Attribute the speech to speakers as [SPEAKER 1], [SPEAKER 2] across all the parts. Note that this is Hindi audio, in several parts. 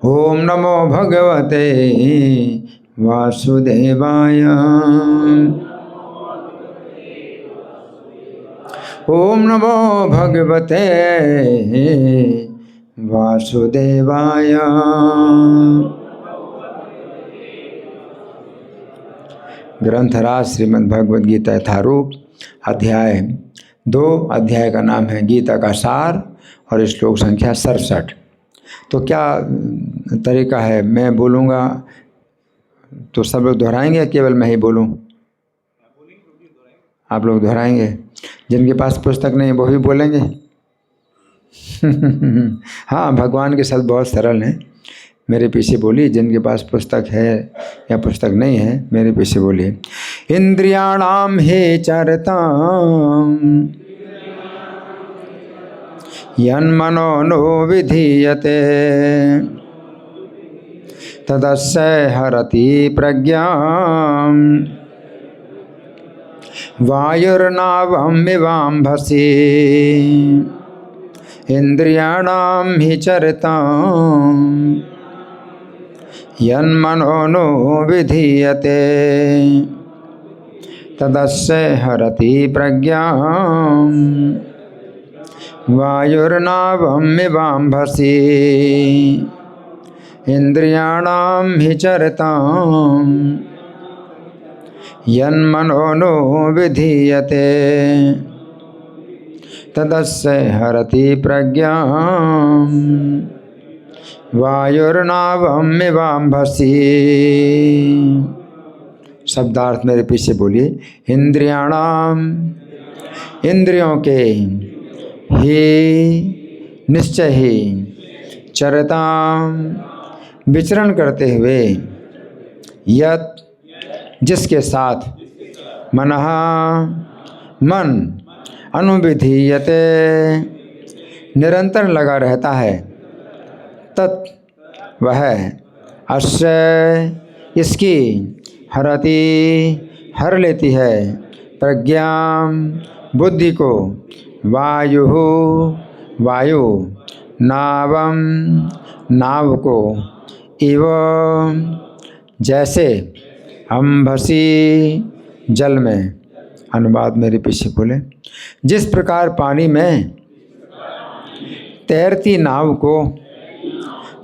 [SPEAKER 1] ओम नमो भगवते वासुदेवाय। ओम नमो भगवते वासुदेवाय। ग्रंथराज श्रीमद् भगवद गीता यथारूप अध्याय 2। अध्याय का नाम है गीता का सार और श्लोक संख्या 67। तो क्या तरीका है, मैं बोलूँगा तो सब लोग दोहराएंगे या केवल मैं ही बोलूँ? आप लोग दोहराएंगे। जिनके पास पुस्तक नहीं वो भी बोलेंगे। हाँ, भगवान के शब्द बहुत सरल हैं। मेरे पीछे बोलिए, जिनके पास पुस्तक है या पुस्तक नहीं है मेरे पीछे बोलिए। इंद्रियाणाम हे चरताम यन्मनो नो विधीयते तदस्य हरति प्रज्ञाम वायुर्नावमिवाम्भसि इंद्रियाणाम हि चरताम यन्मनो नो विधीयते तदस्य हरति प्रज्ञाम वायुर्नावमिवाम्भसि इंद्रियाणाम हि चरताम यन्मनो नो विधीयते तदस्य हरति प्रज्ञाम वायुर्नावमिवाम्भसि। शब्दार्थ मेरे पीछे बोलिए। इंद्रियाणाम, इंद्रियों के, ही निश्चय ही, चरताम विचरण करते हुए, यत जिसके साथ, मनः मन, अनुविधीयते निरंतर लगा रहता है, तत् वह, अस्य इसकी, हरति हर लेती है, प्रज्ञाम बुद्धि को, वायु वायु, नावम नाव को, एवं जैसे, अम्भसी जल में। अनुवाद मेरे पीछे बोले। जिस प्रकार पानी में तैरती नाव को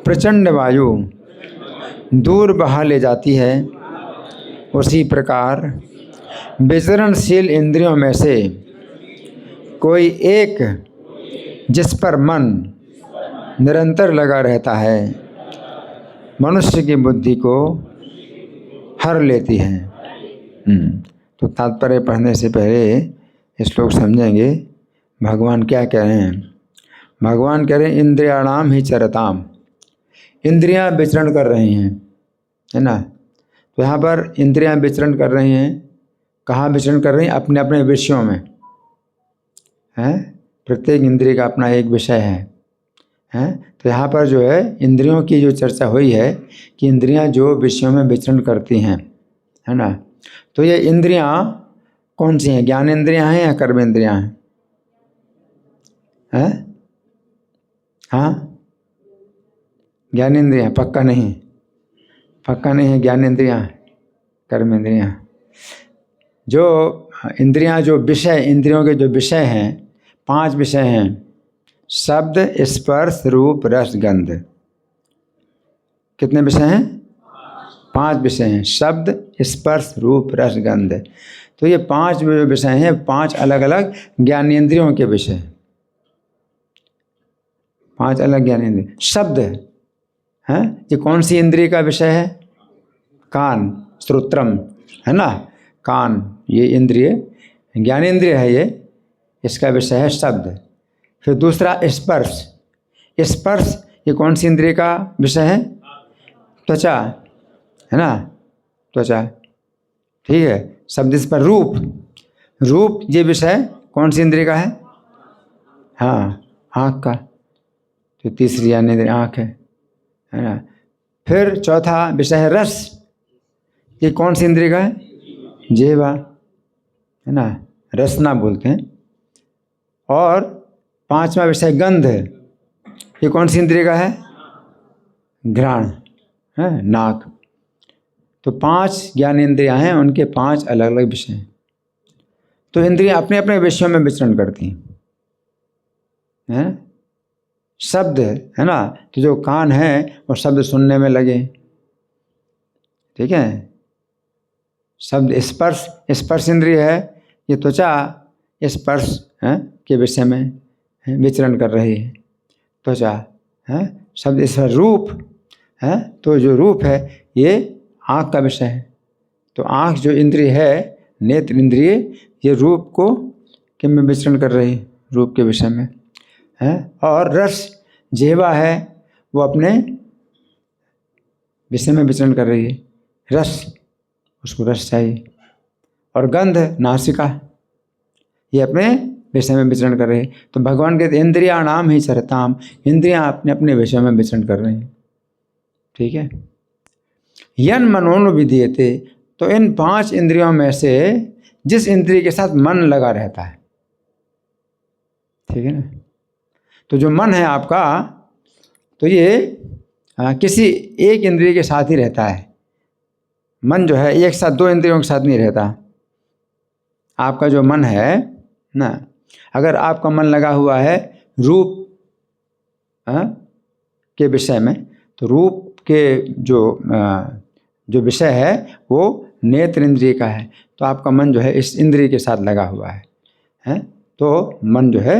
[SPEAKER 1] प्रचंड वायु दूर बहा ले जाती है, उसी प्रकार विचरणशील इंद्रियों में से कोई एक जिस पर मन निरंतर लगा रहता है, मनुष्य की बुद्धि को हर लेती है। तो तात्पर्य पढ़ने से पहले श्लोक समझेंगे भगवान क्या कह रहे हैं। भगवान कह रहे हैं इंद्रियाणाम ही चरताम, इंद्रियां विचरण कर रही हैं, है ना। तो यहाँ पर इंद्रियां विचरण कर रही हैं, कहाँ विचरण कर रही हैं? अपने अपने विषयों में, हैं। प्रत्येक इंद्रिय का अपना एक विषय है। तो यहाँ पर जो है इंद्रियों की जो चर्चा हुई है कि इंद्रियां जो विषयों में विचरण करती हैं, है ना। तो ये इंद्रियां कौन सी हैं? ज्ञान इंद्रियां हैं या कर्म इंद्रियां हैं? हाँ, ज्ञान इंद्रियां, पक्का नहीं, पक्का नहीं है। ज्ञान इंद्रियां, कर्म इंद्रियां। जो इंद्रियां, जो विषय, इंद्रियों के जो विषय हैं, 5 विषय हैं। शब्द, स्पर्श, रूप, रस, गंध। कितने विषय हैं? 5 विषय हैं। शब्द, स्पर्श, रूप, रस, गंध। तो ये 5 विषय हैं, 5 अलग अलग ज्ञानेंद्रियों के विषय, 5 अलग ज्ञानेंद्रिय। शब्द है, ये कौन सी इंद्रिय का विषय है? कान, श्रोत्रम, है ना। कान ये इंद्रिय, ज्ञानेंद्रिय है ये, इसका विषय है शब्द। फिर दूसरा स्पर्श, स्पर्श ये कौन सी इंद्रिय का विषय है? त्वचा, है ना, त्वचा, ठीक है। शब्द स्पर्श। रूप, रूप ये विषय कौन सी इंद्रिय का है? हाँ, आँख का। तो तीसरी ज्ञानेंद्रिय आँख है ना। फिर चौथा विषय है रस, ये कौन सी इंद्रिय का है? जिह्वा, है ना, रसना बोलते हैं। और 5वां विषय गंध, ये कौन सी इंद्रिय का है? घ्राण है, नाक। तो 5 ज्ञानेंद्रियां हैं, उनके 5 अलग अलग विषय हैं। तो इंद्रियां अपने अपने विषयों में विचरण करती हैं। शब्द है ना, तो जो कान है वो शब्द सुनने में लगे, ठीक है। शब्द स्पर्श, स्पर्श इंद्रिय है, ये त्वचा स्पर्श है के विषय में विचरण कर रही है, त्वचा है। शब्द स्पर्श, रूप है, तो जो रूप है ये आँख का विषय है। तो आँख जो इंद्रिय है, नेत्र इंद्रिय, ये रूप को के में विचरण कर रही है, रूप के विषय में है। और रस जिह्वा है, वो अपने विषय में विचरण कर रही है, रस, उसको रस चाहिए। और गंध नासिका, ये अपने विषय में विचरण कर रही है। तो भगवान कहते इंद्रिया नाम ही चरताम, इंद्रियां अपने अपने विषय में विचरण कर रही हैं, ठीक है। यन मनोनु विधीयते, तो इन 5 इंद्रियों में से जिस इंद्रिय के साथ मन लगा रहता है, ठीक है ना। तो जो मन है आपका, तो ये किसी एक इंद्रिय के साथ ही रहता है। मन जो है एक साथ 2 इंद्रियों के साथ नहीं रहता। आपका जो मन है ना, अगर आपका मन लगा हुआ है रूप के विषय में, तो रूप के जो विषय है वो नेत्र इंद्रिय का है, तो आपका मन जो है इस इंद्रिय के साथ लगा हुआ है। तो मन जो है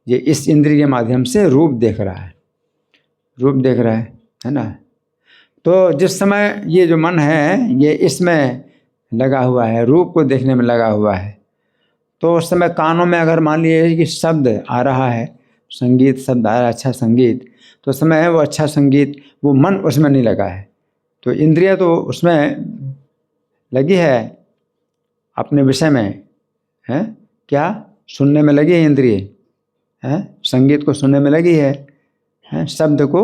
[SPEAKER 1] ये इस इंद्रिय के माध्यम से रूप देख रहा है, रूप देख रहा है ना। तो जिस समय ये जो मन है ये इसमें लगा हुआ है, रूप को देखने में लगा हुआ है, तो उस समय कानों में अगर मान लीजिए कि शब्द आ रहा है, संगीत शब्द आ रहा है, अच्छा संगीत, तो उस समय वो अच्छा संगीत, वो मन उसमें नहीं लगा है। तो इंद्रिय तो उसमें लगी है अपने विषय में है, क्या सुनने में लगी है इंद्रिय है, संगीत को सुनने में लगी है, शब्द को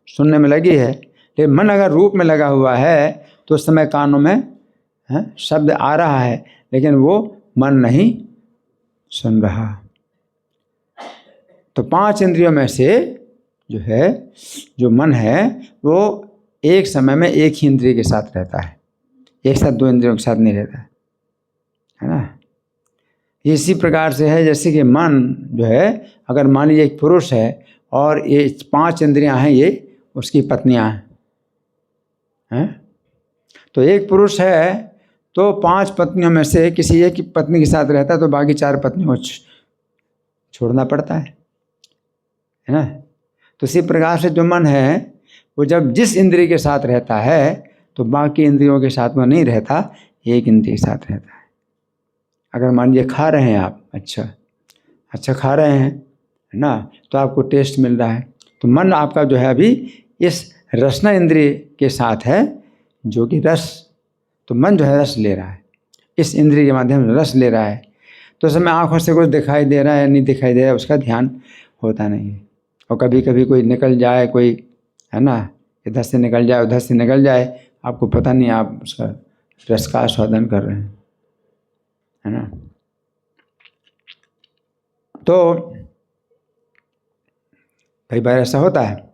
[SPEAKER 1] सुनने में लगी है। लेकिन मन अगर रूप में लगा हुआ है तो उस समय कानों में शब्द आ रहा है, लेकिन वो मन नहीं सुन रहा। तो 5 इंद्रियों में से जो है, जो मन है वो एक समय में एक ही इंद्रिय के साथ रहता है, एक साथ 2 इंद्रियों के साथ नहीं रहता है ना। इसी प्रकार से है जैसे कि मन जो है, अगर मान लीजिए एक पुरुष है और ये 5 इंद्रियां हैं, ये उसकी पत्नियां हैं। तो एक पुरुष है तो 5 पत्नियों में से किसी एक पत्नी के साथ रहता है, तो बाकी 4 पत्नियों को छोड़ना पड़ता है ना। तो इसी प्रकार से जो मन है वो जब जिस इंद्रिय के साथ रहता है तो बाकी इंद्रियों के साथ में नहीं रहता, एक इंद्रिय के साथ रहता है। अगर मान लीजिए खा रहे हैं आप, अच्छा खा रहे हैं है ना, तो आपको टेस्ट मिल रहा है, तो मन आपका जो है अभी इस रसना इंद्रिय के साथ है, जो कि रस, तो मन जो है रस ले रहा है, इस इंद्रिय के माध्यम से रस ले रहा है। तो उस समय आँखों से कुछ दिखाई दे रहा है नहीं दिखाई दे रहा है, उसका ध्यान होता नहीं है। और कभी कभी कोई निकल जाए, कोई है ना, इधर से निकल जाए उधर से निकल जाए, आपको पता नहीं, आप उसका रस का आस्वादन कर रहे हैं, है ना। तो कई बार ऐसा होता है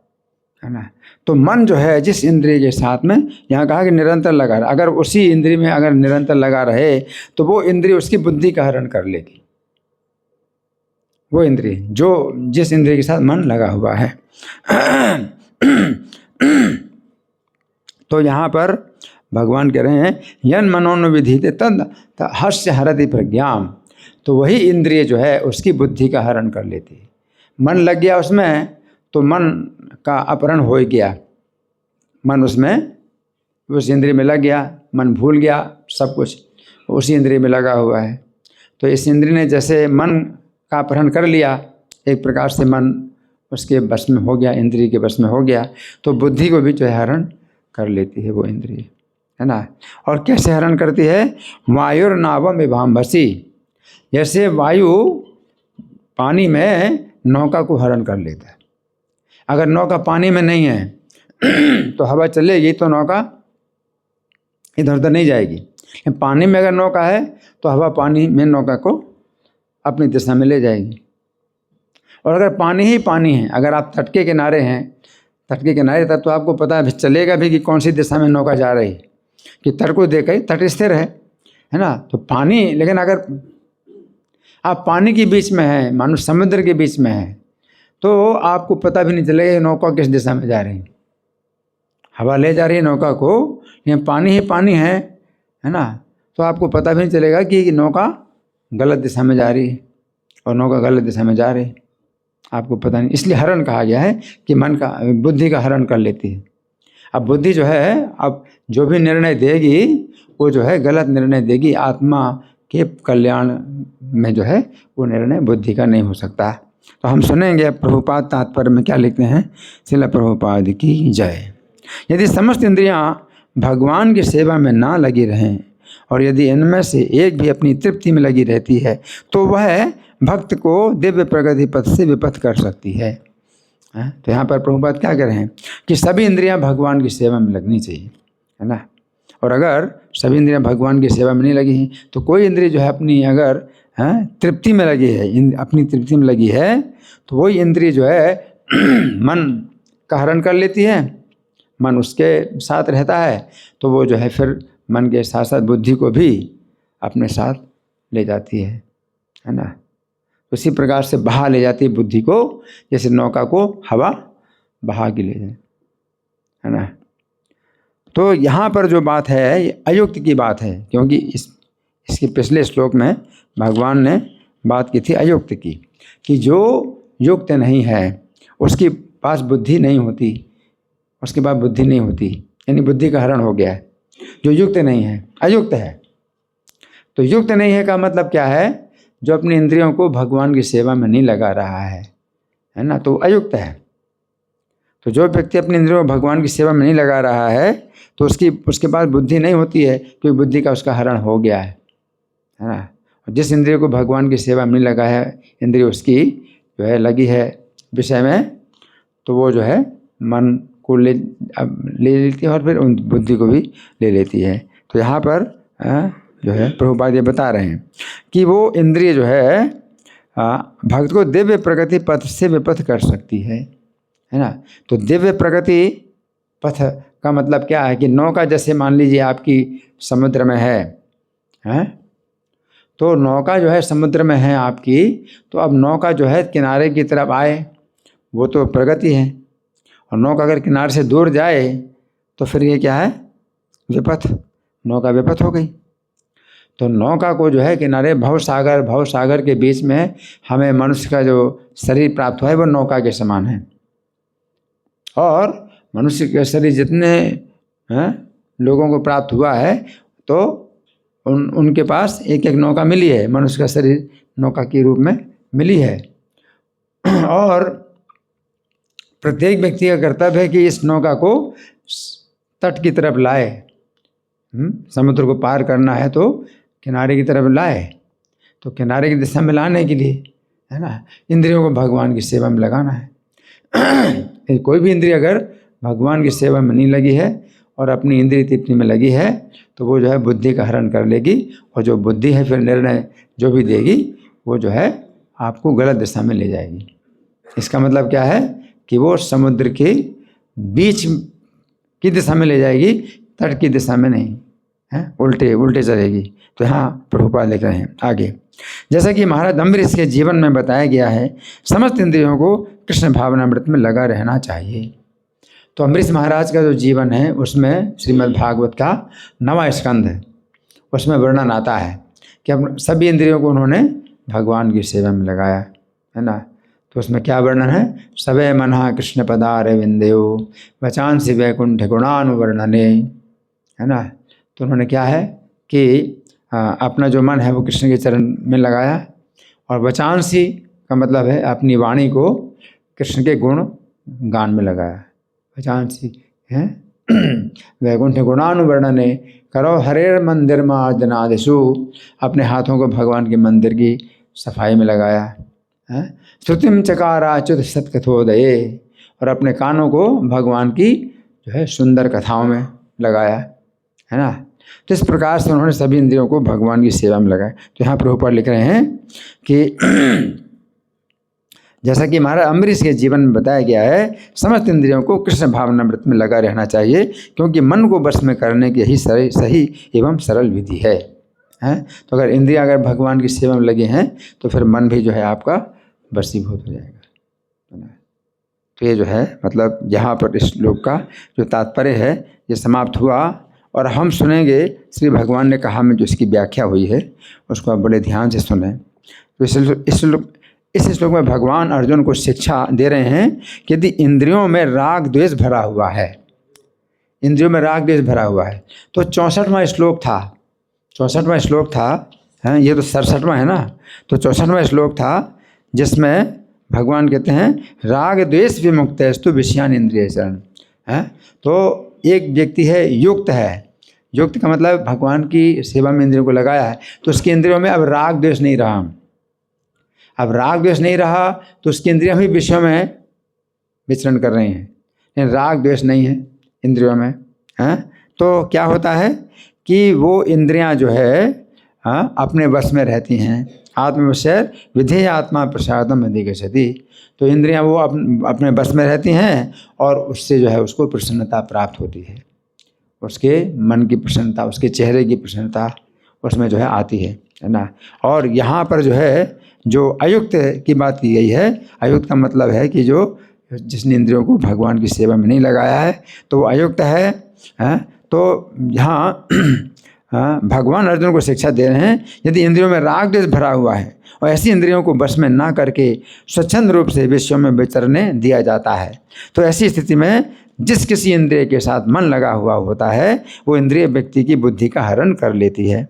[SPEAKER 1] ना। तो मन जो है जिस इंद्रिय के साथ में, यहाँ कहा कि निरंतर लगा रहे, अगर उसी इंद्रिय में अगर निरंतर लगा रहे तो वो इंद्रिय उसकी बुद्धि का हरण कर लेगी, वो इंद्रिय जो जिस इंद्रिय के साथ मन लगा हुआ है। तो यहाँ पर भगवान कह रहे हैं यन मनोन विधीते तद हस्य हरति प्रज्ञाम, तो वही इंद्रिय जो है उसकी बुद्धि का हरण कर लेती है। मन लग गया उसमें तो मन का अपहरण हो गया, मन उसमें उस इंद्रिय में लग गया, मन भूल गया सब कुछ उसी इंद्रिय में लगा हुआ है। तो इस इंद्रिय ने जैसे मन का अपहरण कर लिया, एक प्रकार से मन उसके वश में हो गया, इंद्रिय के वश में हो गया, तो बुद्धि को भी जो है हरण कर लेती है वो इंद्रिय, है ना। और कैसे हरण करती है? वायुर्नावम विभाम्भसी, जैसे वायु पानी में नौका को हरण कर लेता है। अगर नौका पानी में नहीं है तो हवा चलेगी तो नौका इधर उधर नहीं जाएगी, पानी में अगर नौका है तो हवा पानी में नौका को अपनी दिशा में ले जाएगी। और अगर पानी ही पानी है, अगर आप तट के किनारे हैं, तट के किनारे तब तो आपको पता है चलेगा भी कि कौन सी दिशा में नौका जा रही है, कि तट को देख कर तट स्थिर है ना। तो पानी, लेकिन अगर आप पानी के बीच में हैं, मानो समुद्र के बीच में हैं, तो आपको पता भी नहीं चलेगा नौका किस दिशा में जा रही है। हवा ले जा रही है नौका को, लेकिन पानी ही पानी है ना। तो आपको पता भी नहीं चलेगा कि नौका गलत दिशा में जा रही है और नौका गलत दिशा में जा रही है, आपको पता नहीं। इसलिए हरण कहा गया है कि मन का, बुद्धि का हरण कर लेती है। अब बुद्धि जो है, अब जो भी निर्णय देगी वो जो है गलत निर्णय देगी। आत्मा के कल्याण में जो है वो निर्णय बुद्धि का नहीं हो सकता। तो हम सुनेंगे प्रभुपाद तात्पर्य में क्या लिखते हैं। श्रील प्रभुपाद की जय। यदि समस्त इंद्रियां भगवान की सेवा में ना लगी रहें और यदि इनमें से एक भी अपनी तृप्ति में लगी रहती है तो वह भक्त को दिव्य प्रगति पथ से विपथ कर सकती है। तो यहाँ पर प्रभुपाद क्या कह रहे हैं कि सभी इंद्रियां भगवान की सेवा में लगनी चाहिए, है ना। और अगर सभी इंद्रियां भगवान की सेवा में नहीं लगी हैं तो कोई इंद्रिय जो है अपनी अगर तृप्ति में लगी है, अपनी तृप्ति में लगी है, तो वही इंद्रिय जो है मन का हरण कर लेती है। मन उसके साथ रहता है तो वो जो है फिर मन के साथ साथ बुद्धि को भी अपने साथ ले जाती है ना। उसी प्रकार से बहा ले जाती है बुद्धि को, जैसे नौका को हवा बहा के ले जाए, है ना। तो यहाँ पर जो बात है ये अयुक्त की बात है, क्योंकि इसके पिछले श्लोक में भगवान ने बात की थी अयुक्त की, कि जो युक्त नहीं है उसके पास बुद्धि नहीं होती, उसके पास बुद्धि नहीं होती, यानी बुद्धि का हरण हो गया है। जो युक्त नहीं है, अयुक्त है। तो युक्त नहीं है का मतलब क्या है, जो अपनी इंद्रियों को भगवान की सेवा में नहीं लगा रहा है ना, तो अयुक्त है। तो जो व्यक्ति अपनी इंद्रियों को भगवान की सेवा में नहीं लगा रहा है तो उसके पास बुद्धि नहीं होती है, क्योंकि बुद्धि का उसका हरण हो गया है ना। और जिस इंद्रिय को भगवान की सेवा में नहीं लगा है, इंद्रिय उसकी जो है लगी है विषय में, तो वो जो है मन को ले लेती है और फिर उन बुद्धि को भी ले लेती है। तो यहाँ पर जो है प्रभुपाद ये बता रहे हैं कि वो इंद्रिय जो है भक्त को दिव्य प्रगति पथ से विपथ कर सकती है ना। तो दिव्य प्रगति पथ का मतलब क्या है कि नौका जैसे मान लीजिए आपकी समुद्र में है, तो नौका जो है समुद्र में है आपकी, तो अब नौका जो है किनारे की तरफ आए वो तो प्रगति है, और नौका अगर किनारे से दूर जाए तो फिर ये क्या है, विपथ। नौका विपथ हो गई। तो नौका को जो है किनारे भवसागर के बीच में हमें मनुष्य का जो शरीर प्राप्त हुआ है वो नौका के समान है। और मनुष्य के शरीर जितने लोगों को प्राप्त हुआ है तो उनके पास एक एक नौका मिली है, मनुष्य का शरीर नौका के रूप में मिली है। और प्रत्येक व्यक्ति का कर्तव्य है कि इस नौका को तट की तरफ लाए। समुद्र को पार करना है तो किनारे की तरफ लाए, तो किनारे की दिशा में लाने के लिए, है ना, इंद्रियों को भगवान की सेवा में लगाना है। कोई भी इंद्रिय अगर भगवान की सेवा में नहीं लगी है और अपनी इंद्रिय तृप्ति में लगी है तो वो जो है बुद्धि का हरण कर लेगी, और जो बुद्धि है फिर निर्णय जो भी देगी वो जो है आपको गलत दिशा में ले जाएगी। इसका मतलब क्या है कि वो समुद्र के बीच की दिशा में ले जाएगी, तट की दिशा में नहीं है, उल्टे चलेगी। तो यहाँ प्रभुपाद लिख रहे हैं आगे, जैसा कि महाराज अम्बरीश के जीवन में बताया गया है, समस्त इंद्रियों को कृष्ण भावनामृत में लगा रहना चाहिए। तो अम्बरीश महाराज का जो जीवन है उसमें श्रीमद् भागवत का 9वां स्कंध है, उसमें वर्णन आता है कि अब सभी इंद्रियों को उन्होंने भगवान की सेवा में लगाया, है ना। तो उसमें क्या वर्णन है, सवे मनः कृष्ण पदारविंदयो वचांसि वैकुंठ गुणानुवर्णने, है ना। तो उन्होंने क्या है कि अपना जो मन है वो कृष्ण के चरण में लगाया, और वचांसी का मतलब है अपनी वाणी को कृष्ण के गुण गान में लगाया। वचांसी है वैकुंठ गुणानुवर्णने करो हरेर मंदिर मार्जनादिषु, अपने हाथों को भगवान के मंदिर की सफाई में लगाया है। श्रुतिम चकाराच्युत सत्कथोदये, और अपने कानों को भगवान की जो है सुंदर कथाओं में लगाया, है ना। तो इस प्रकार से उन्होंने सभी इंद्रियों को भगवान की सेवा में लगाया। तो यहाँ प्रभुपाद लिख रहे हैं कि जैसा कि महाराज अम्बरीश के जीवन में बताया गया है, समस्त इंद्रियों को कृष्ण भावनामृत में लगा रहना चाहिए, क्योंकि मन को वश में करने की यही सही एवं सरल विधि है। तो अगर इंद्रियां अगर भगवान की सेवा में लगे हैं तो फिर मन भी जो है आपका वशीभूत हो जाएगा। तो ये जो है मतलब यहाँ पर इस श्लोक का जो तात्पर्य है ये समाप्त हुआ, और हम सुनेंगे श्री भगवान ने कहा में जो इसकी व्याख्या हुई है उसको आप बड़े ध्यान से सुने। तो इस श्लोक में भगवान अर्जुन को शिक्षा दे रहे हैं कि यदि इंद्रियों में राग द्वेष भरा हुआ है, इंद्रियों में राग द्वेष भरा हुआ है, तो 64वां श्लोक था, 64वां श्लोक था, हैं ये तो 67वां है ना, तो 64वां श्लोक था जिसमें भगवान कहते हैं राग द्वेष विमुक्तस्तु विषयान इंद्रिय शरण है। तो एक व्यक्ति है युक्त है, युक्त का मतलब भगवान की सेवा में इंद्रियों को लगाया है, तो उसकी इंद्रियों में अब राग द्वेष नहीं रहा, अब राग द्वेष नहीं रहा तो उसकी इंद्रियां भी विषयों में विचरण कर रही हैं, लेकिन राग द्वेष नहीं है इंद्रियों में, हैं। तो क्या होता है कि वो इंद्रियां जो है अपने वश में रहती हैं। आत्मवशर विधेय आत्मा प्रसादम अधिगच्छति, तो इंद्रियां वो अपने बस में रहती हैं और उससे जो है उसको प्रसन्नता प्राप्त होती है, उसके मन की प्रसन्नता, उसके चेहरे की प्रसन्नता उसमें जो है आती है ना। और यहाँ पर जो है जो अयुक्त की बात की गई है, अयुक्त का मतलब है कि जो जिसने इंद्रियों को भगवान की सेवा में नहीं लगाया है तो वो अयुक्त है। तो यहाँ भगवान अर्जुन को शिक्षा दे रहे हैं यदि इंद्रियों में राग द्वेष भरा हुआ है और ऐसी इंद्रियों को वश में ना करके स्वच्छंद रूप से विषयों में विचरने दिया जाता है, तो ऐसी स्थिति में जिस किसी इंद्रिय के साथ मन लगा हुआ होता है वो इंद्रिय व्यक्ति की बुद्धि का हरण कर लेती है।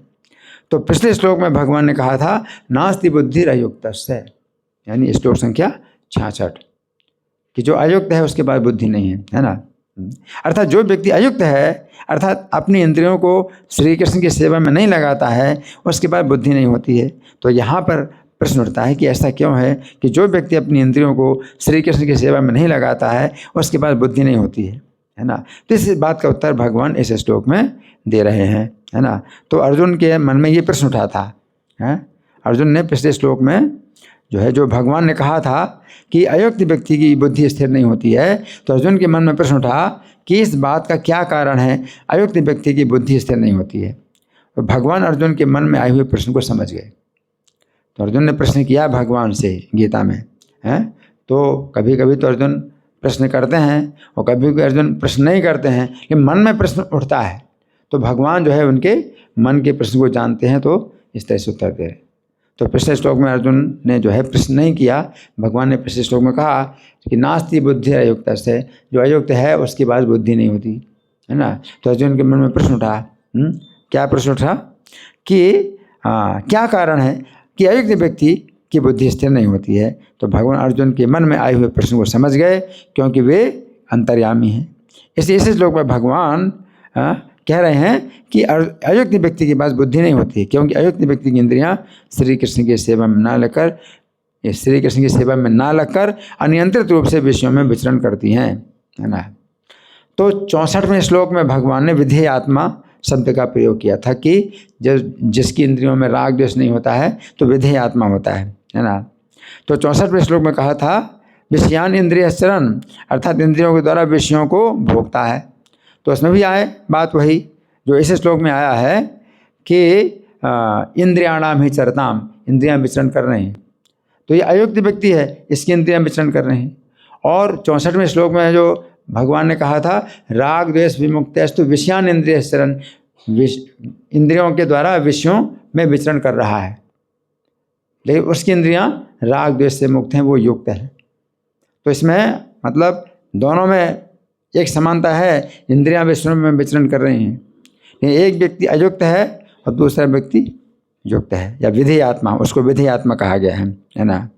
[SPEAKER 1] तो पिछले श्लोक में भगवान ने कहा था नास्ति बुद्धि अयुक्तस्य, यानी श्लोक संख्या 66, कि जो अयुक्त है उसके पास बुद्धि नहीं है ना। अर्थात जो व्यक्ति अयुक्त है, अर्थात अपनी इंद्रियों को श्री कृष्ण की सेवा में नहीं लगाता है, उसके पास बुद्धि नहीं होती है। तो यहाँ पर प्रश्न उठता है कि ऐसा क्यों है कि जो व्यक्ति अपनी इंद्रियों को श्री कृष्ण की सेवा में नहीं लगाता है उसके पास बुद्धि नहीं होती है ना। तो इस बात का उत्तर भगवान इस श्लोक में दे रहे हैं, है ना। तो अर्जुन के मन में ये प्रश्न उठा था, अर्जुन ने पिछले श्लोक में जो है जो भगवान ने कहा था कि अयुक्त व्यक्ति की बुद्धि स्थिर नहीं होती है, तो अर्जुन के मन में प्रश्न उठा कि इस बात का क्या कारण है अयुक्त व्यक्ति की बुद्धि स्थिर नहीं होती है। तो भगवान अर्जुन के मन में आए हुए प्रश्न को समझ गए। तो अर्जुन ने प्रश्न किया भगवान से गीता में, तो कभी कभी तो अर्जुन प्रश्न करते हैं और कभी कभी अर्जुन प्रश्न नहीं करते हैं, लेकिन मन में प्रश्न उठता है तो भगवान जो है उनके मन के प्रश्न को जानते हैं, तो इस तरह से उत्तर दे रहे। तो पिछले श्लोक में अर्जुन ने जो है प्रश्न नहीं किया, भगवान ने पिछले श्लोक में कहा कि नास्ति बुद्धि अयुक्त से, जो अयुक्त है उसके पास बुद्धि नहीं होती, है ना। तो अर्जुन के मन में प्रश्न उठा, क्या प्रश्न उठा कि क्या कारण है कि अयुक्त व्यक्ति की बुद्धि स्थिर नहीं होती है। तो भगवान अर्जुन के मन में आए हुए प्रश्न को समझ गए, क्योंकि वे अंतर्यामी हैं। इसलिए इस श्लोक में भगवान कह रहे हैं कि अयुक्त व्यक्ति के पास बुद्धि नहीं होती, क्योंकि अयुक्त व्यक्ति की इंद्रियां श्री कृष्ण की सेवा में ना लगकर अनियंत्रित रूप से विषयों में विचरण करती हैं, है ना। तो 64वें श्लोक में भगवान ने विधेय आत्मा शब्द का प्रयोग किया था कि जिसकी इंद्रियों में राग द्वेष नहीं होता है तो विधेय आत्मा होता है ना। तो 64वें श्लोक में कहा था विषयान इंद्रिय चरण, अर्थात इंद्रियों के द्वारा विषयों को भोगता है। तो इसमें भी आए बात वही जो इस श्लोक में आया है कि इंद्रियाणाम ही चरताम, इंद्रियां विचरण कर रहे हैं। तो ये अयुक्त व्यक्ति है, इसकी इंद्रियां विचरण कर रहे हैं। और 64वें श्लोक में जो भगवान ने कहा था राग द्वेष विमुक्तस्तु विषयान इंद्रिय चरण, इंद्रियों के द्वारा विषयों में विचरण कर रहा है, लेकिन उसकी इंद्रियां राग द्वेष से मुक्त हैं, वो युक्त है। तो इसमें मतलब दोनों में एक समानता है, इंद्रियां विषयों में विचरण कर रही हैं, लेकिन एक व्यक्ति अयुक्त है और दूसरा व्यक्ति युक्त है, या विधेय आत्मा, उसको विधेय आत्मा कहा गया है ना।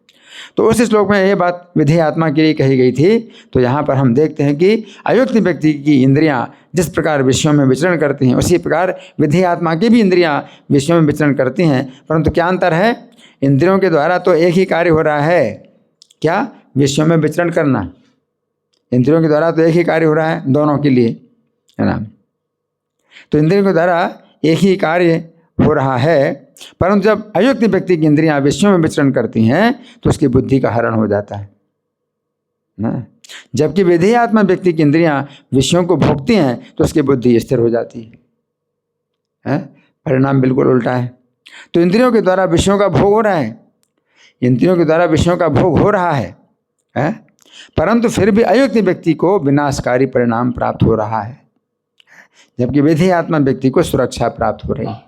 [SPEAKER 1] तो उस श्लोक में ये बात विधेय आत्मा के लिए कही गई थी। तो यहाँ पर हम देखते हैं कि अयुक्त व्यक्ति की इंद्रियां जिस प्रकार विषयों में विचरण करती हैं उसी प्रकार विधेय आत्मा की भी इंद्रियां विषयों में विचरण करती हैं, परंतु क्या अंतर है, इंद्रियों के द्वारा तो एक ही कार्य हो रहा है, क्या, विषयों में विचरण करना। इंद्रियों के द्वारा तो एक ही कार्य हो रहा है दोनों के लिए, है ना। तो इंद्रियों के द्वारा एक ही कार्य हो रहा है, परंतु जब अयुक्त व्यक्ति की इंद्रियां विषयों में विचरण करती हैं तो उसकी बुद्धि का हरण हो जाता है ना। जबकि विधेयात्मा व्यक्ति की इंद्रियां विषयों को भोगती हैं तो उसकी बुद्धि स्थिर हो जाती है। परिणाम बिल्कुल उल्टा है। तो इंद्रियों के द्वारा विषयों का भोग हो रहा है, इंद्रियों के द्वारा विषयों का भोग हो रहा है, परंतु फिर भी अयुक्त व्यक्ति को विनाशकारी परिणाम प्राप्त हो रहा है, जबकि विधेयात्मा व्यक्ति को सुरक्षा प्राप्त हो रही है।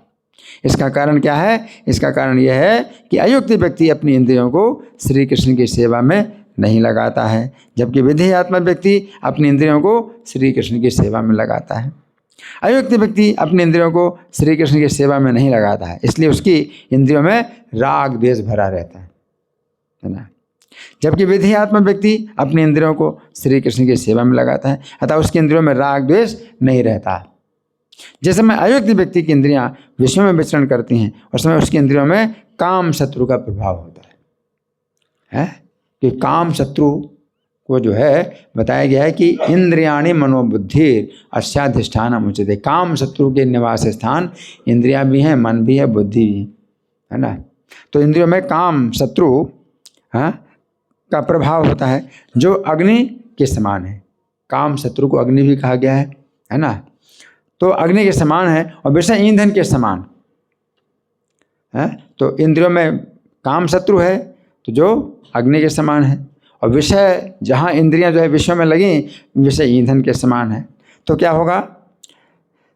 [SPEAKER 1] इसका कारण क्या है? इसका कारण यह है कि अयुक्त व्यक्ति अपनी इंद्रियों को श्री कृष्ण की सेवा में नहीं लगाता है, जबकि विधेयात्मा व्यक्ति अपनी इंद्रियों को श्री कृष्ण की सेवा में लगाता है। अयुक्त व्यक्ति अपनी इंद्रियों को श्री कृष्ण की सेवा में नहीं लगाता है, इसलिए उसकी इंद्रियों में राग द्वेष भरा रहता है ना। जबकि विधेयात्मा व्यक्ति अपनी इंद्रियों को श्री कृष्ण की सेवा में लगाता है, अतः उसकी इंद्रियों में राग द्वेष नहीं रहता। जिस समय अयुक्त व्यक्ति की इंद्रियां विषयों में विचरण करती हैं उस समय उसकी इंद्रियों में काम शत्रु का प्रभाव होता है, कि काम शत्रु को जो है बताया गया है कि इंद्रियाणि मनोबुद्धि अस्याधिष्ठानम उच्यते। काम शत्रु के निवास स्थान इंद्रियां भी हैं, मन भी है, बुद्धि भी है ना। तो इंद्रियों में काम शत्रु का प्रभाव होता है जो अग्नि के समान है। काम शत्रु को अग्नि भी कहा गया है ना। तो अग्नि के समान है और विषय ईंधन के समान है। तो इंद्रियों में काम शत्रु है तो जो अग्नि के समान है, और विषय जहाँ इंद्रियां जो है विषयों में लगी विषय ईंधन के समान है। तो क्या होगा?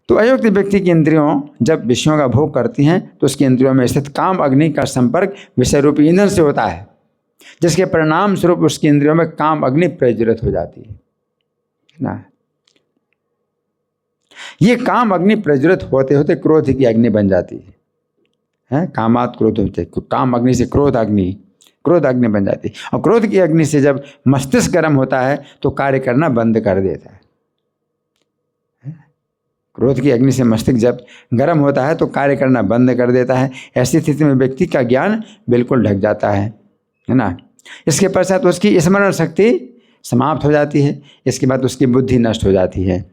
[SPEAKER 1] तो अयुक्त व्यक्ति की इंद्रियों जब विषयों का भोग करती हैं तो उसकी इंद्रियों में स्थित काम अग्नि का संपर्क विषय रूपी ईंधन से होता है, जिसके परिणाम स्वरूप उसकी इंद्रियों में काम अग्नि प्रज्वलित हो जाती है ना। ये काम अग्नि प्रज्वलित होते होते क्रोध की अग्नि बन जाती है। कामात क्रोध होते, काम अग्नि से क्रोध अग्नि बन जाती है। और क्रोध की अग्नि से जब मस्तिष्क गर्म होता है तो कार्य करना बंद कर देता है। क्रोध की अग्नि से मस्तिष्क जब गर्म होता है तो कार्य करना बंद कर देता है। ऐसी स्थिति में व्यक्ति का ज्ञान बिल्कुल ढक जाता है ना। इसके पश्चात उसकी स्मरण शक्ति समाप्त हो जाती है। इसके बाद उसकी बुद्धि नष्ट हो जाती है।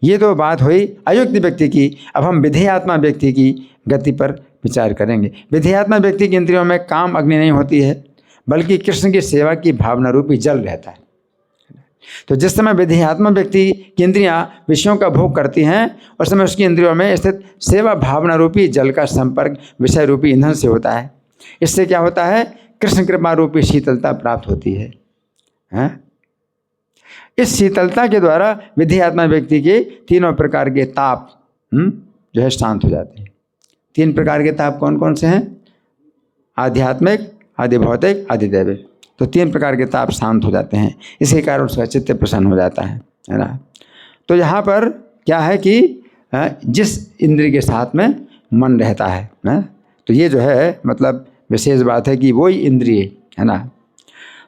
[SPEAKER 1] ये तो बात हुई अयुक्त व्यक्ति की। अब हम विधेयात्मा व्यक्ति की गति पर विचार करेंगे। विधेयात्मा व्यक्ति की इंद्रियों में काम अग्नि नहीं होती है, बल्कि कृष्ण की सेवा की भावना रूपी जल रहता है। तो जिस समय विधेयात्मा व्यक्ति की इंद्रियां विषयों का भोग करती हैं उस समय उसकी इंद्रियों में स्थित सेवा भावना रूपी जल का संपर्क विषय रूपी ईंधन से होता है। इससे क्या होता है? कृष्ण कृपा रूपी शीतलता प्राप्त होती है। इस शीतलता के द्वारा विधेयात्मा व्यक्ति के तीनों प्रकार के ताप जो है शांत हो जाते हैं। 3 प्रकार के ताप कौन कौन से हैं? आध्यात्मिक, आदि भौतिक, आदि दैविक। तो 3 प्रकार के ताप शांत हो जाते हैं। इसी कारण उसका चित्त प्रसन्न हो जाता है ना। तो यहाँ पर क्या है कि जिस इंद्रिय के साथ में मन रहता है ना, तो ये जो है मतलब विशेष बात है कि वही इंद्रिय है ना।